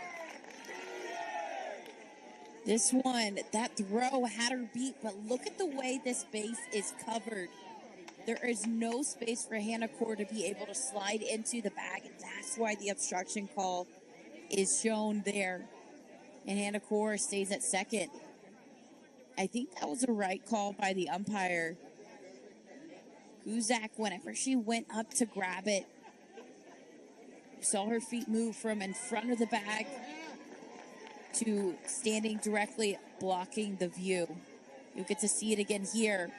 B: This one, that throw had her beat, but look at the way this base is covered. There is no space for Hannah Core to be able to slide into the bag, and that's why the obstruction call is shown there. And Hannah Core stays at second. I think that was a right call by the umpire. Guzak, whenever she went up to grab it, you saw her feet move from in front of the bag to standing directly blocking the view. You'll get to see it again here.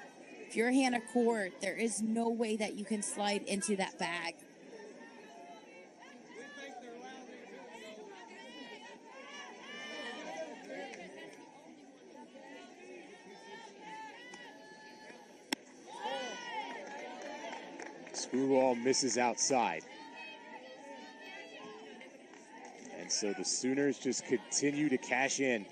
B: If you're Hannah Core, there is no way that you can slide into that bag.
A: Screwball misses outside. And so the Sooners just continue to cash in.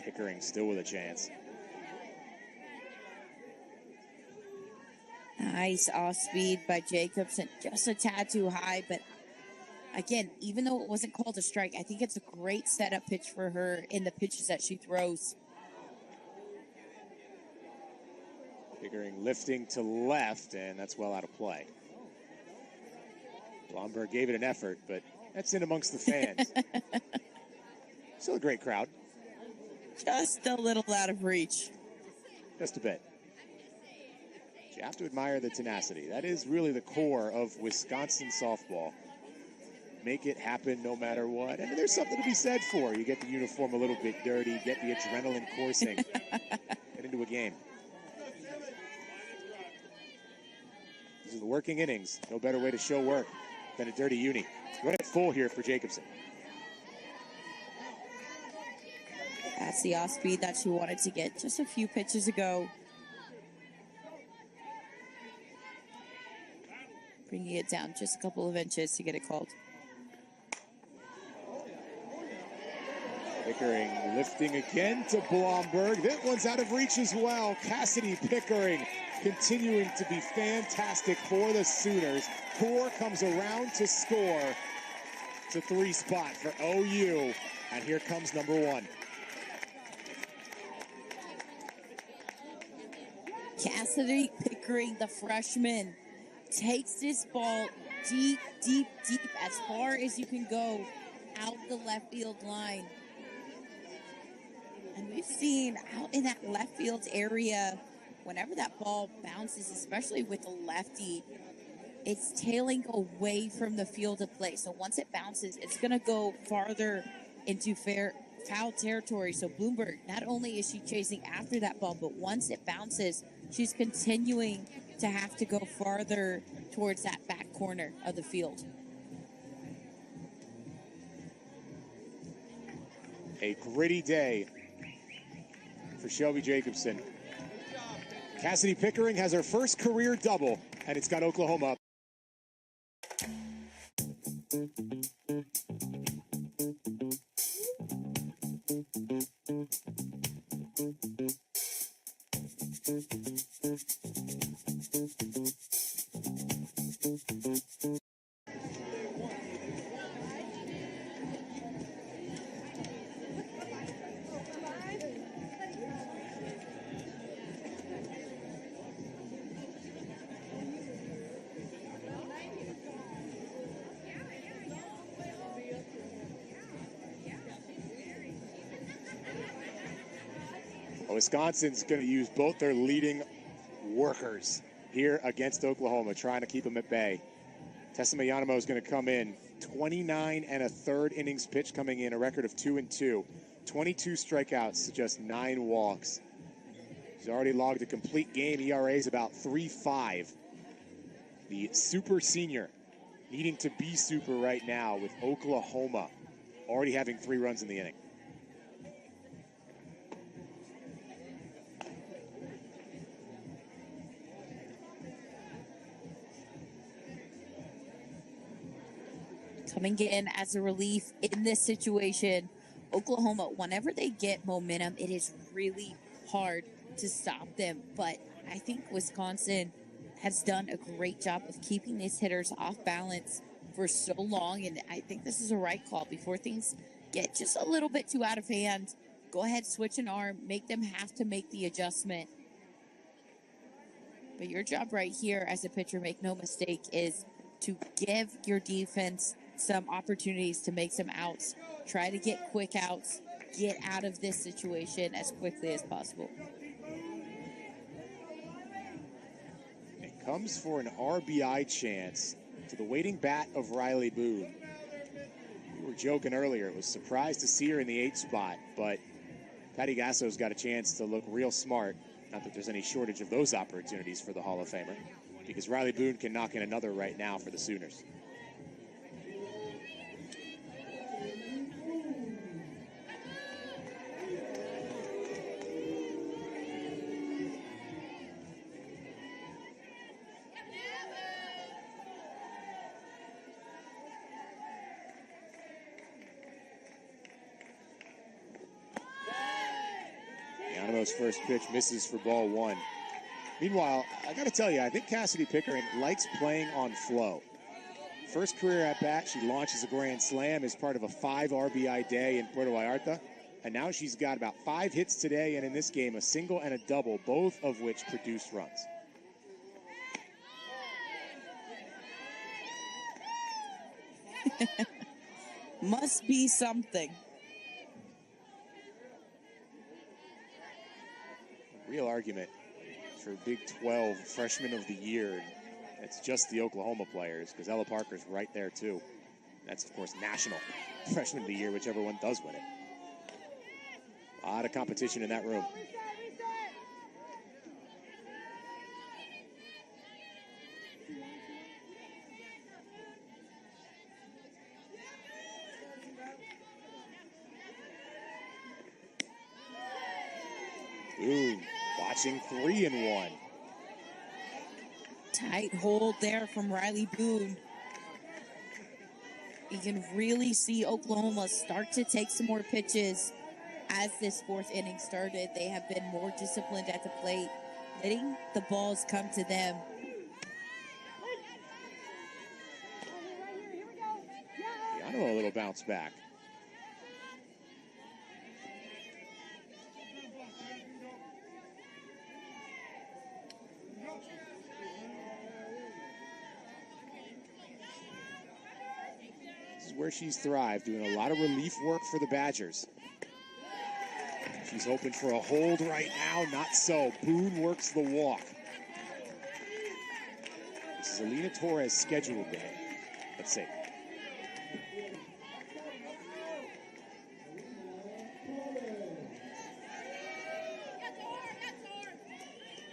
A: Pickering still with a chance.
B: Nice off speed by Jacobson, just a tad too high, but again, even though it wasn't called a strike, I think it's a great setup pitch for her in the pitches that she throws.
A: Pickering lifting to left, and that's well out of play. Blomberg gave it an effort, but that's in amongst the fans. Still a great crowd.
B: Just a little out of reach.
A: Just a bit. You have to admire the tenacity. That is really the core of Wisconsin softball. Make it happen no matter what. And there's something to be said for. You get the uniform a little bit dirty, get the adrenaline coursing, get into a game. These are the working innings. No better way to show work than a dirty uni. Right at full here for Jacobson.
B: That's the off speed that she wanted to get just a few pitches ago. Bringing it down just a couple of inches to get it called.
A: Pickering lifting again to Blomberg. That one's out of reach as well. Cassidy Pickering continuing to be fantastic for the Sooners. Core comes around to score. It's a 3 spot for OU. And here comes number 1.
B: Cassidy Pickering, the freshman, takes this ball deep, deep, deep, as far as you can go out the left field line. And we've seen out in that left field area, whenever that ball bounces, especially with a lefty, it's tailing away from the field of play. So once it bounces, it's going to go farther into foul territory. So Bloomberg, not only is she chasing after that ball, but once it bounces, she's continuing to have to go farther towards that back corner of the field.
A: A gritty day for Shelby Jacobson. Cassidy Pickering has her first career double, and it's got Oklahoma up. Wisconsin's going to use both their leading workers here against Oklahoma, trying to keep them at bay. Tessa Mayanamo is going to come in, 29 and a third innings pitched, coming in a record of 2-2, 22 strikeouts to just 9 walks. She's already logged a complete game. ERA is about 3.5. The super senior needing to be super right now with Oklahoma already having 3 runs in the inning.
B: coming in as a relief in this situation. Oklahoma, whenever they get momentum, it is really hard to stop them. But I think Wisconsin has done a great job of keeping these hitters off balance for so long. And I think this is a right call before things get just a little bit too out of hand. Go ahead, switch an arm, make them have to make the adjustment. But your job right here as a pitcher, make no mistake, is to give your defense some opportunities to make some outs. Try to get quick outs, get out of this situation as quickly as possible.
A: It comes for an RBI chance to the waiting bat of Riley Boone. We were joking earlier, it was surprised to see her in the 8th spot, but Patty Gasso's got a chance to look real smart. Not that there's any shortage of those opportunities for the Hall of Famer, because Riley Boone can knock in another right now for the Sooners. Yanomo's first pitch misses for ball 1. Meanwhile, I got to tell you, I think Cassidy Pickering likes playing on flow. First career at bat, she launches a grand slam as part of a 5 RBI day in Puerto Vallarta. And now she's got about 5 hits today, and in this game, a single and a double, both of which produced runs.
B: Must be something.
A: Real argument for Big 12 Freshman of the Year. It's just the Oklahoma players, because Ella Parker's right there too. That's, of course, National Freshman of the Year, whichever one does win it. A lot of competition in that room. Boone watching 3-1.
B: Tight hold there from Riley Boone. You can really see Oklahoma start to take some more pitches as this 4th inning started. They have been more disciplined at the plate, letting the balls come to them.
A: Yano a little bounce back. Where she's thrived, doing a lot of relief work for the Badgers. She's hoping for a hold right now, not so. Boone works the walk. This is Alina Torres' scheduled day. Let's see.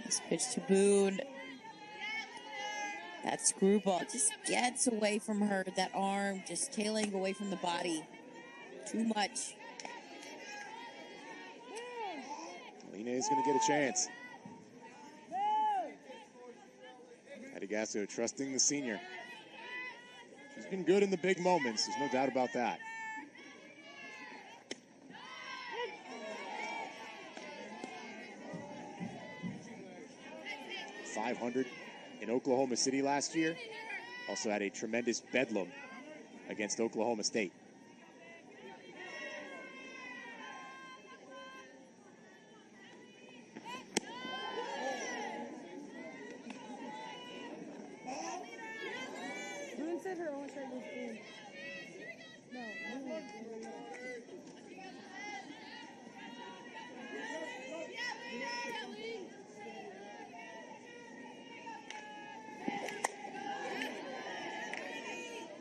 B: This pitch to Boone. That screwball just gets away from her. That arm just tailing away from the body. Too much.
A: Alina is going to get a chance. Patty Gasso trusting the senior. She's been good in the big moments. There's no doubt about that. .500 in Oklahoma City last year. Also had a tremendous bedlam against Oklahoma State.
D: Boone said her only shirt was Boone. No, Boone.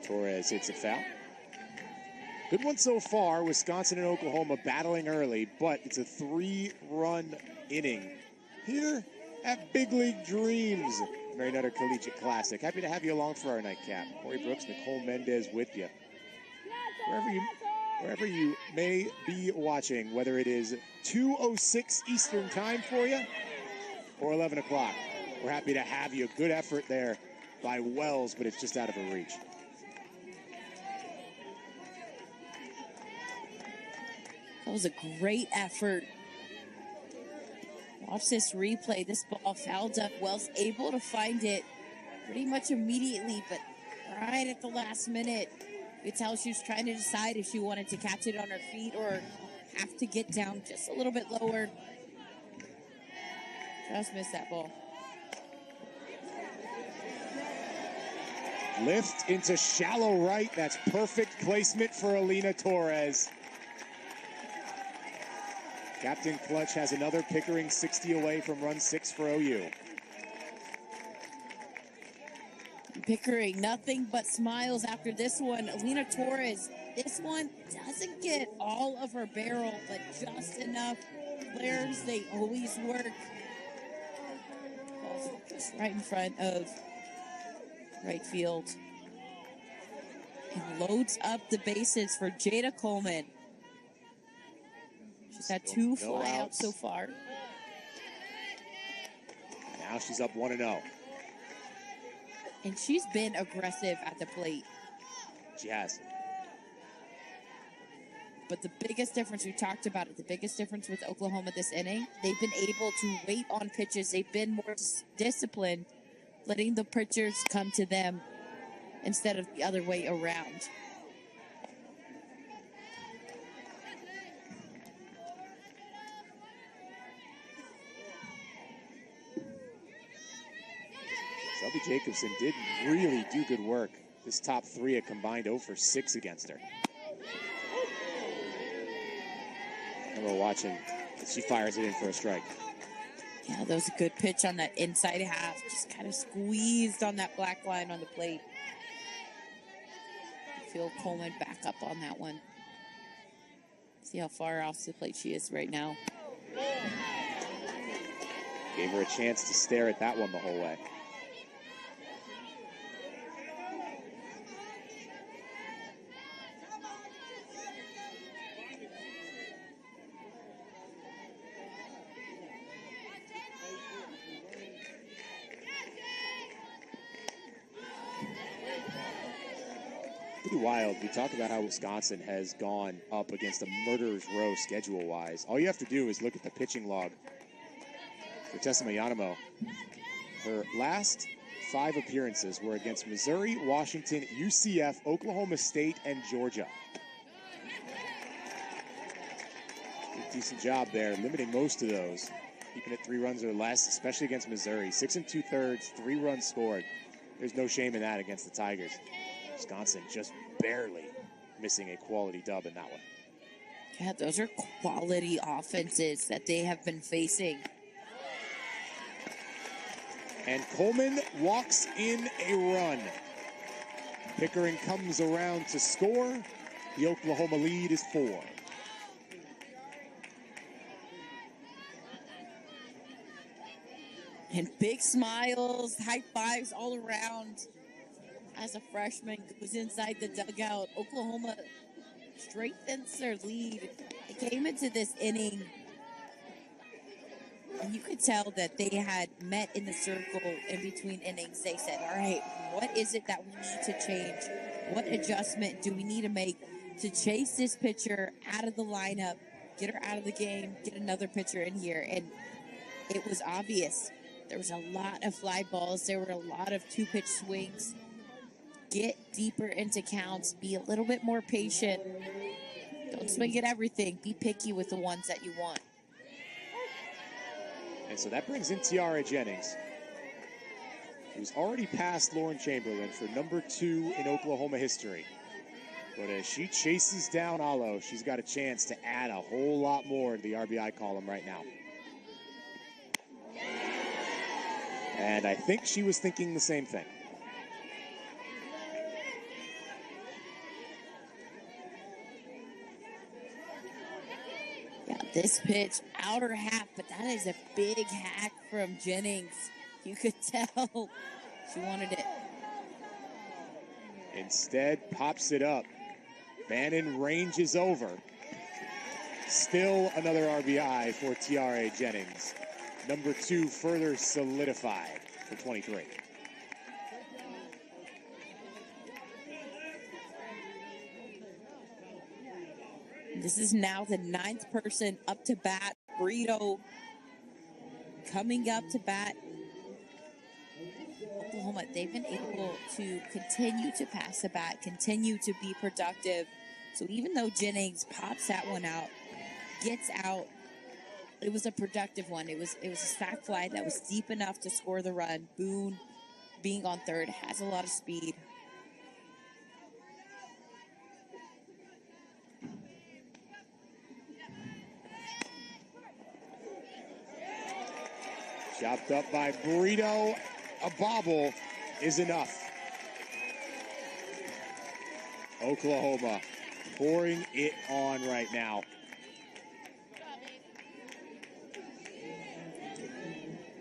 A: Torres hits a foul. Good one so far. Wisconsin and Oklahoma battling early, but it's a 3-run inning here at Big League Dreams, Mary Nutter Collegiate Classic. Happy to have you along for our nightcap. Corey Brooks, Nicole Mendez with you. Wherever you may be watching, whether it is 2:06 Eastern time for you or 11 o'clock, we're happy to have you. Good effort there by Wells, but it's just out of her reach.
B: That was a great effort. Watch this replay. This ball fouled up. Wells able to find it pretty much immediately, but right at the last minute, you could tell she was trying to decide if she wanted to catch it on her feet or have to get down just a little bit lower. Just missed that ball.
A: Lift into shallow right. That's perfect placement for Alina Torres. Captain Clutch has another Pickering 60 away from run 6 for OU.
B: Pickering, nothing but smiles after this one. Alina Torres, this one doesn't get all of her barrel, but just enough. Flares, they always work. Just right in front of right field. And loads up the bases for Jada Coleman. She's had 2 flyouts so far.
A: Now she's up 1-0.
B: And she's been aggressive at the plate.
A: She has.
B: But the biggest difference, we talked about it, the biggest difference with Oklahoma this inning, they've been able to wait on pitches. They've been more disciplined, letting the pitchers come to them instead of the other way around.
A: Shelby Jacobson did really do good work. This top 3 had combined 0 for 6 against her. And we're watching as she fires it in for a strike.
B: Yeah, that was a good pitch on that inside half. Just kind of squeezed on that black line on the plate. Feel Coleman back up on that one. See how far off the plate she is right now.
A: Gave her a chance to stare at that one the whole way. Pretty wild. We talk about how Wisconsin has gone up against a murderer's row schedule-wise. All you have to do is look at the pitching log for Tessa Mayanamo. Her last 5 appearances were against Missouri, Washington, UCF, Oklahoma State, and Georgia. Decent job there, limiting most of those. Keeping it 3 runs or less, especially against Missouri. 6 2/3, 3 runs scored. There's no shame in that against the Tigers. Wisconsin just barely missing a quality dub in that one.
B: Yeah, those are quality offenses that they have been facing.
A: And Coleman walks in a run. Pickering comes around to score. The Oklahoma lead is 4.
B: And big smiles, high fives all around. As a freshman goes inside the dugout, Oklahoma strengthens their lead. They came into this inning, and you could tell that they had met in the circle in between innings. They said, all right, what is it that we need to change? What adjustment do we need to make to chase this pitcher out of the lineup, get her out of the game, get another pitcher in here? And it was obvious. There was a lot of fly balls. There were a lot of 2-pitch swings. Get deeper into counts. Be a little bit more patient. Don't swing at everything. Be picky with the ones that you want.
A: And so that brings in Tiara Jennings, who's already passed Lauren Chamberlain for number 2 in Oklahoma history. But as she chases down Alo, she's got a chance to add a whole lot more to the RBI column right now. And I think she was thinking the same thing.
B: Yeah, this pitch, outer half, but that is a big hack from Jennings. You could tell she wanted it.
A: Instead, pops it up. Bannon ranges over. Still another RBI for Tiara Jennings. Number 2 further solidified for 23.
B: This is now the 9th person up to bat. Brito coming up to bat. Oklahoma, they've been able to continue to pass the bat, continue to be productive. So even though Jennings pops that one out, gets out, it was a productive one. It was a sac fly that was deep enough to score the run. Boone, being on third, has a lot of speed.
A: Chopped up by Brito. A bobble is enough. Oklahoma pouring it on right now.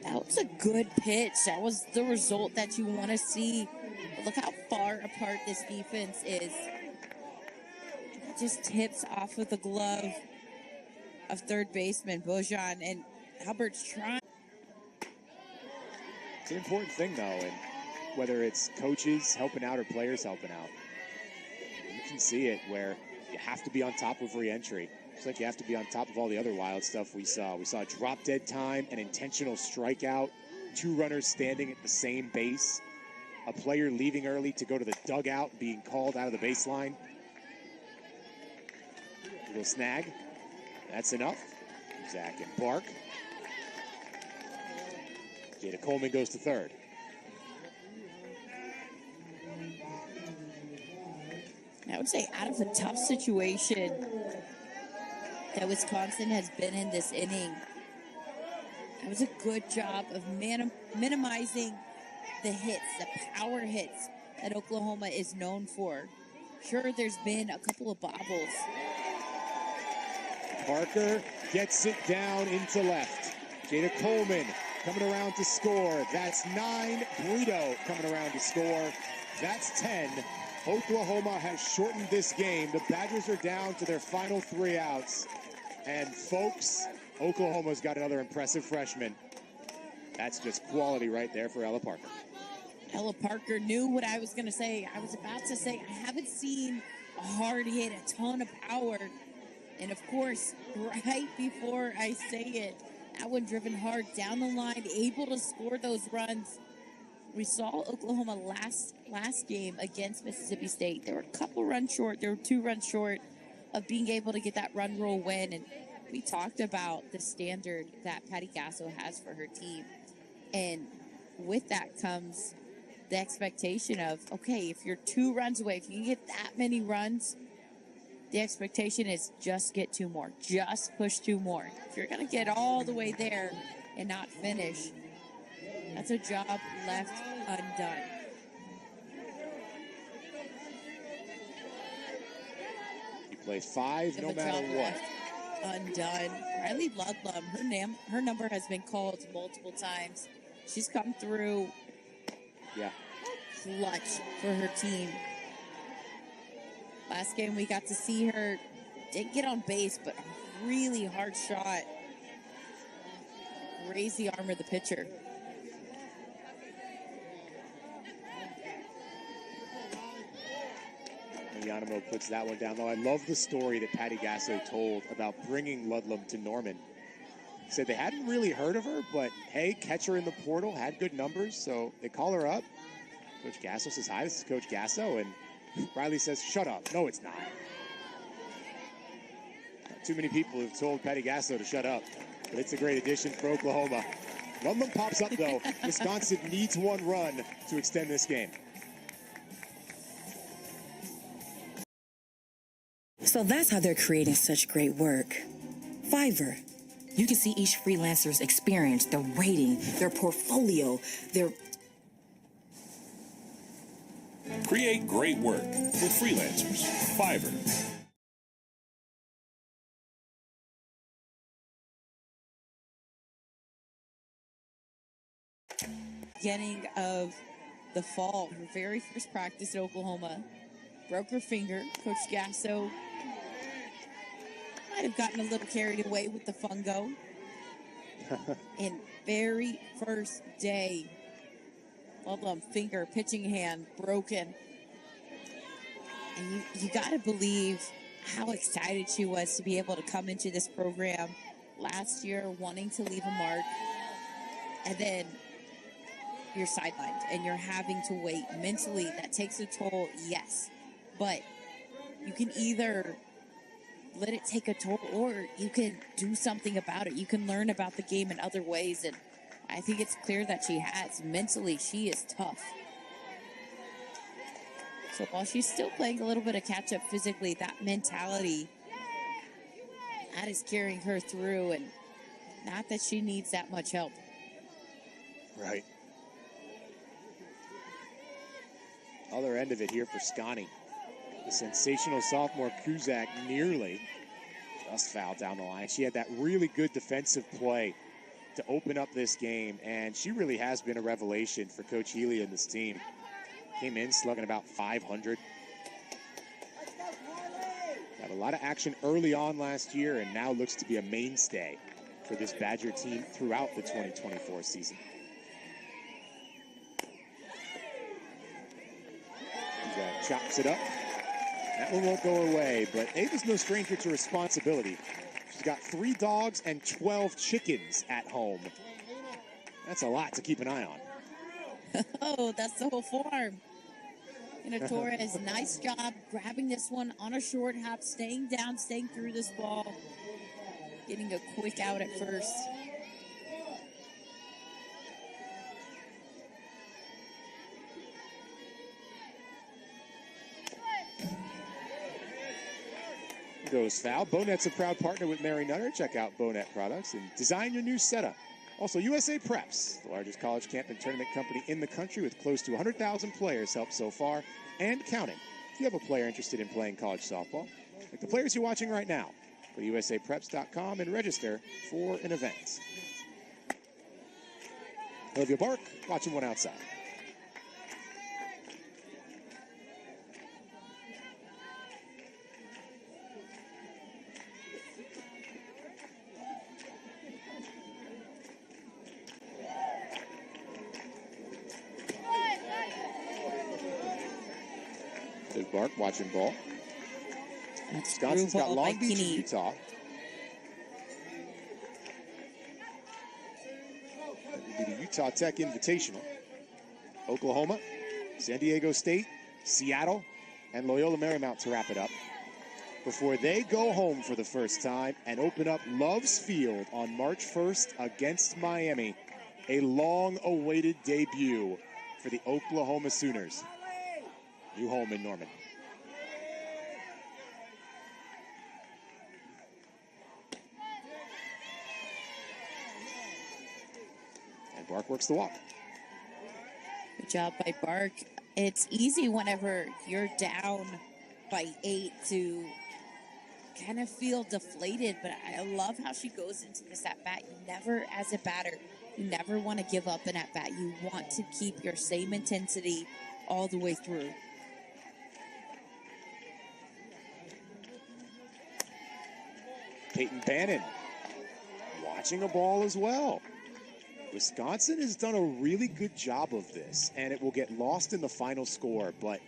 B: That was a good pitch. That was the result that you want to see. But look how far apart this defense is. It just tips off of the glove of third baseman Bojan, and Albert's trying.
A: It's an important thing, though, and whether it's coaches helping out or players helping out, you can see it where you have to be on top of re-entry. Just like you have to be on top of all the other wild stuff we saw. We saw drop-dead time, an intentional strikeout, 2 runners standing at the same base, a player leaving early to go to the dugout, being called out of the baseline. Little snag. That's enough. Zach and Park. Jada Coleman goes to third.
B: I would say out of a tough situation that Wisconsin has been in this inning, it was a good job of minimizing the hits, the power hits that Oklahoma is known for. Sure, there's been a couple of bobbles.
A: Parker gets it down into left. Jada Coleman coming around to score. That's 9. Brito coming around to score. That's 10. Oklahoma has shortened this game. The Badgers are down to their final 3 outs. And folks, Oklahoma's got another impressive freshman. That's just quality right there for Ella Parker.
B: Ella Parker knew what I was going to say. I was about to say, I haven't seen a hard hit, a ton of power. And of course, right before I say it, that one driven hard down the line, able to score those runs. We saw Oklahoma last game against Mississippi State. They were a couple runs short. They were 2 runs short of being able to get that run rule win. And we talked about the standard that Patty Gasso has for her team. And with that comes the expectation of, okay, if you're 2 runs away, if you can get that many runs, the expectation is just get 2 more, just push 2 more. If you're going to get all the way there and not finish, that's a job left undone.
A: He plays 5 no
B: Of a
A: matter
B: job
A: what.
B: left undone. Riley Ludlum, her number has been called multiple times. She's come through
A: Yeah.
B: clutch for her team. Last game we got to see her, didn't get on base, but a really hard shot. Raise the arm of the pitcher.
A: Yanamo puts that one down, though. I love the story that Patty Gasso told about bringing Ludlum to Norman. Said they hadn't really heard of her, but hey, catcher in the portal, had good numbers, so they call her up. Coach Gasso says, hi, this is Coach Gasso, and Riley says, shut up. No, it's not. Not too many people have told Patty Gasso to shut up, but it's a great addition for Oklahoma. Ludlum pops up, though. Wisconsin needs 1 run to extend this game.
E: So that's how they're creating such great work. Fiverr. You can see each freelancer's experience, their rating, their portfolio, their...
F: Create great work with freelancers. Fiverr.
B: Beginning of the fall, her very first practice at Oklahoma, broke her finger. Coach Gasso might have gotten a little carried away with the fungo. And very first day, Ludlum, finger, pitching hand, broken. And you got to believe how excited she was to be able to come into this program last year, wanting to leave a mark, and then you're sidelined and you're having to wait mentally. That takes a toll, yes, but you can either let it take a toll or you can do something about it. You can learn about the game in other ways, and I think it's clear that she has. Mentally, she is tough. So while she's still playing a little bit of catch up physically, that mentality, that is carrying her through, and not that she needs that much help.
A: Right. Other end of it here for Scotty. The sensational sophomore Kuzak nearly just fouled down the line. She had that really good defensive play to open up this game, and she really has been a revelation for Coach Healy and this team. Came in slugging about 500. Got a lot of action early on last year, and now looks to be a mainstay for this Badger team throughout the 2024 season. Kuzak chops it up. That one won't go away, but Ava's no stranger to responsibility. She's got 3 dogs and 12 chickens at home. That's a lot to keep an eye on.
B: Oh, that's the whole farm. Torres, nice job grabbing this one on a short hop, staying down, staying through this ball, getting a quick out at first.
A: Goes foul. Bonet's a proud partner with Mary Nutter. Check out Bonet products and design your new setup. Also, USA Preps, the largest college camp and tournament company in the country with close to 100,000 players helped so far and counting. If you have a player interested in playing college softball, like the players you're watching right now, go to usapreps.com and register for an event. Olivia Bark, watching one outside. There's Bark watching ball. Wisconsin's got Long Beach and Utah. That would be the Utah Tech Invitational. Oklahoma, San Diego State, Seattle, and Loyola Marymount to wrap it up before they go home for the first time and open up Love's Field on March 1st against Miami. A long-awaited debut for the Oklahoma Sooners. New home in Norman. And Bark works the walk.
B: Good job by Bark. It's easy whenever you're down by 8 to kind of feel deflated, but I love how she goes into this at-bat. You never, as a batter, you never want to give up an at-bat. You want to keep your same intensity all the way through.
A: Peyton Bannon watching a ball as well. Wisconsin has done a really good job of this, and it will get lost in the final score, but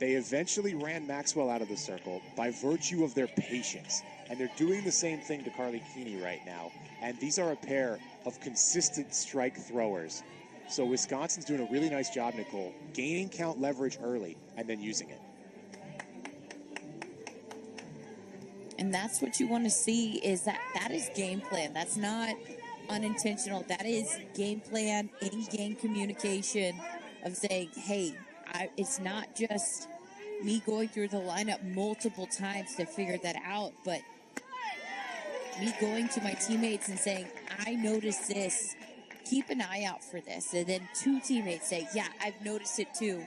A: they eventually ran Maxwell out of the circle by virtue of their patience. And they're doing the same thing to Carly Keeney right now. And these are a pair of consistent strike throwers. So Wisconsin's doing a really nice job, Nicole, gaining count leverage early and then using it.
B: And that's what you want to see, is that is game plan. That's not unintentional. That is game plan, in-game communication of saying, hey, it's not just me going through the lineup multiple times to figure that out, but me going to my teammates and saying, I noticed this. Keep an eye out for this. And then 2 teammates say, yeah, I've noticed it too.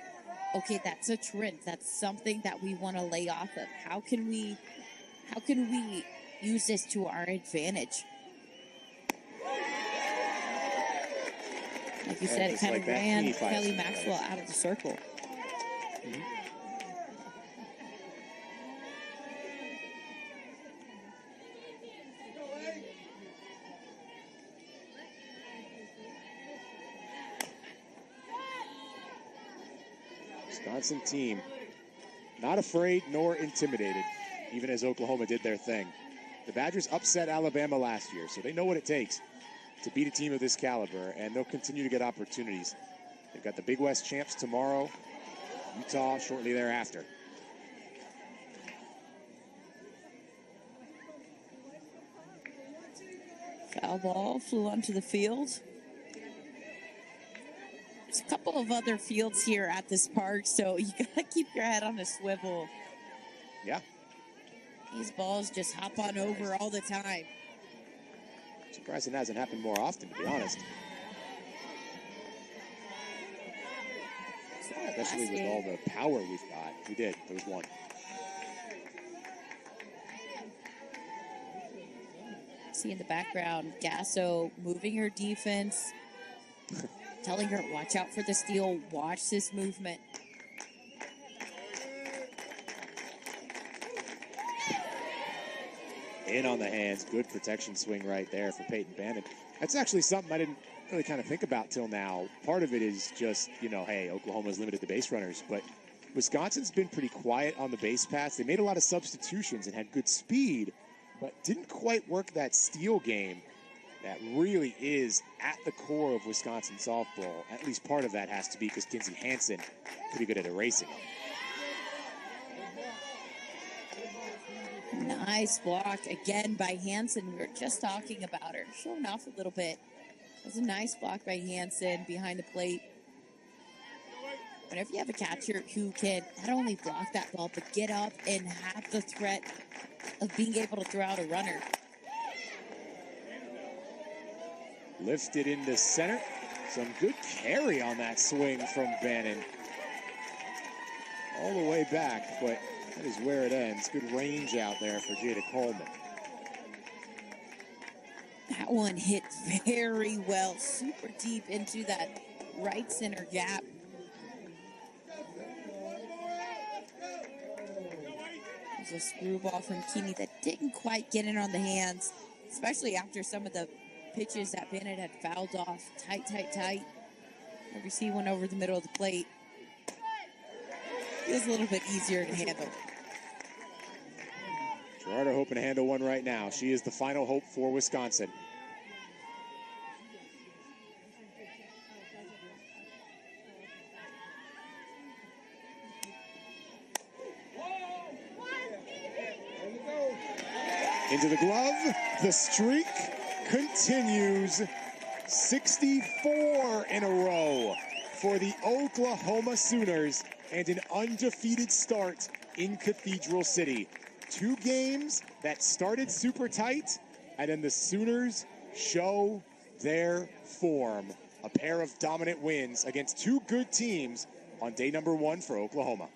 B: Okay, that's a trend. That's something that we want to lay off of. How can we use this to our advantage? Like you said, it kind of ran Kelly Maxwell out of the circle.
A: Mm-hmm. Wisconsin team not afraid nor intimidated. even as Oklahoma did their thing. The Badgers upset Alabama last year, so they know what it takes to beat a team of this caliber, and they'll continue to get opportunities. They've got the Big West champs tomorrow, Utah shortly thereafter.
B: Foul ball flew onto the field. There's a couple of other fields here at this park, so you gotta keep your head on a swivel.
A: Yeah.
B: These balls just hop on over all the time.
A: Surprised it hasn't happened more often, to be honest. Especially with all the power we've got. We did. There was one.
B: See in the background, Gasso moving her defense, telling her, watch out for the steal, watch this movement.
A: In on the hands, good protection swing right there for Peyton Bannon. That's actually something I didn't really kind of think about till now. Part of it is just, you know, hey, Oklahoma's limited the base runners, but Wisconsin's been pretty quiet on the base pass. They made a lot of substitutions and had good speed, but didn't quite work that steal game that really is at the core of Wisconsin softball. At least part of that has to be because Kinsey Hansen pretty good at erasing them.
B: Nice block again by Hansen. We were just talking about her, showing off a little bit. It was a nice block by Hansen behind the plate. Whenever you have a catcher who can not only block that ball, but get up and have the threat of being able to throw out a runner.
A: Lifted into center. Some good carry on that swing from Bannon. All the way back, but that is where it ends. Good range out there for Jada Coleman.
B: That one hit very well, super deep into that right center gap. There's a screwball from Keeney that didn't quite get in on the hands, especially after some of the pitches that Bennett had fouled off. Tight, tight, tight. Never see one over the middle of the plate. Feels a little bit easier to handle.
A: Gerardo hoping to handle one right now. She is the final hope for Wisconsin. Into the glove. The streak continues. 64 in a row for the Oklahoma Sooners and an undefeated start in Cathedral City. 2 games that started super tight, and then the Sooners show their form. A pair of dominant wins against 2 good teams on day number 1 for Oklahoma.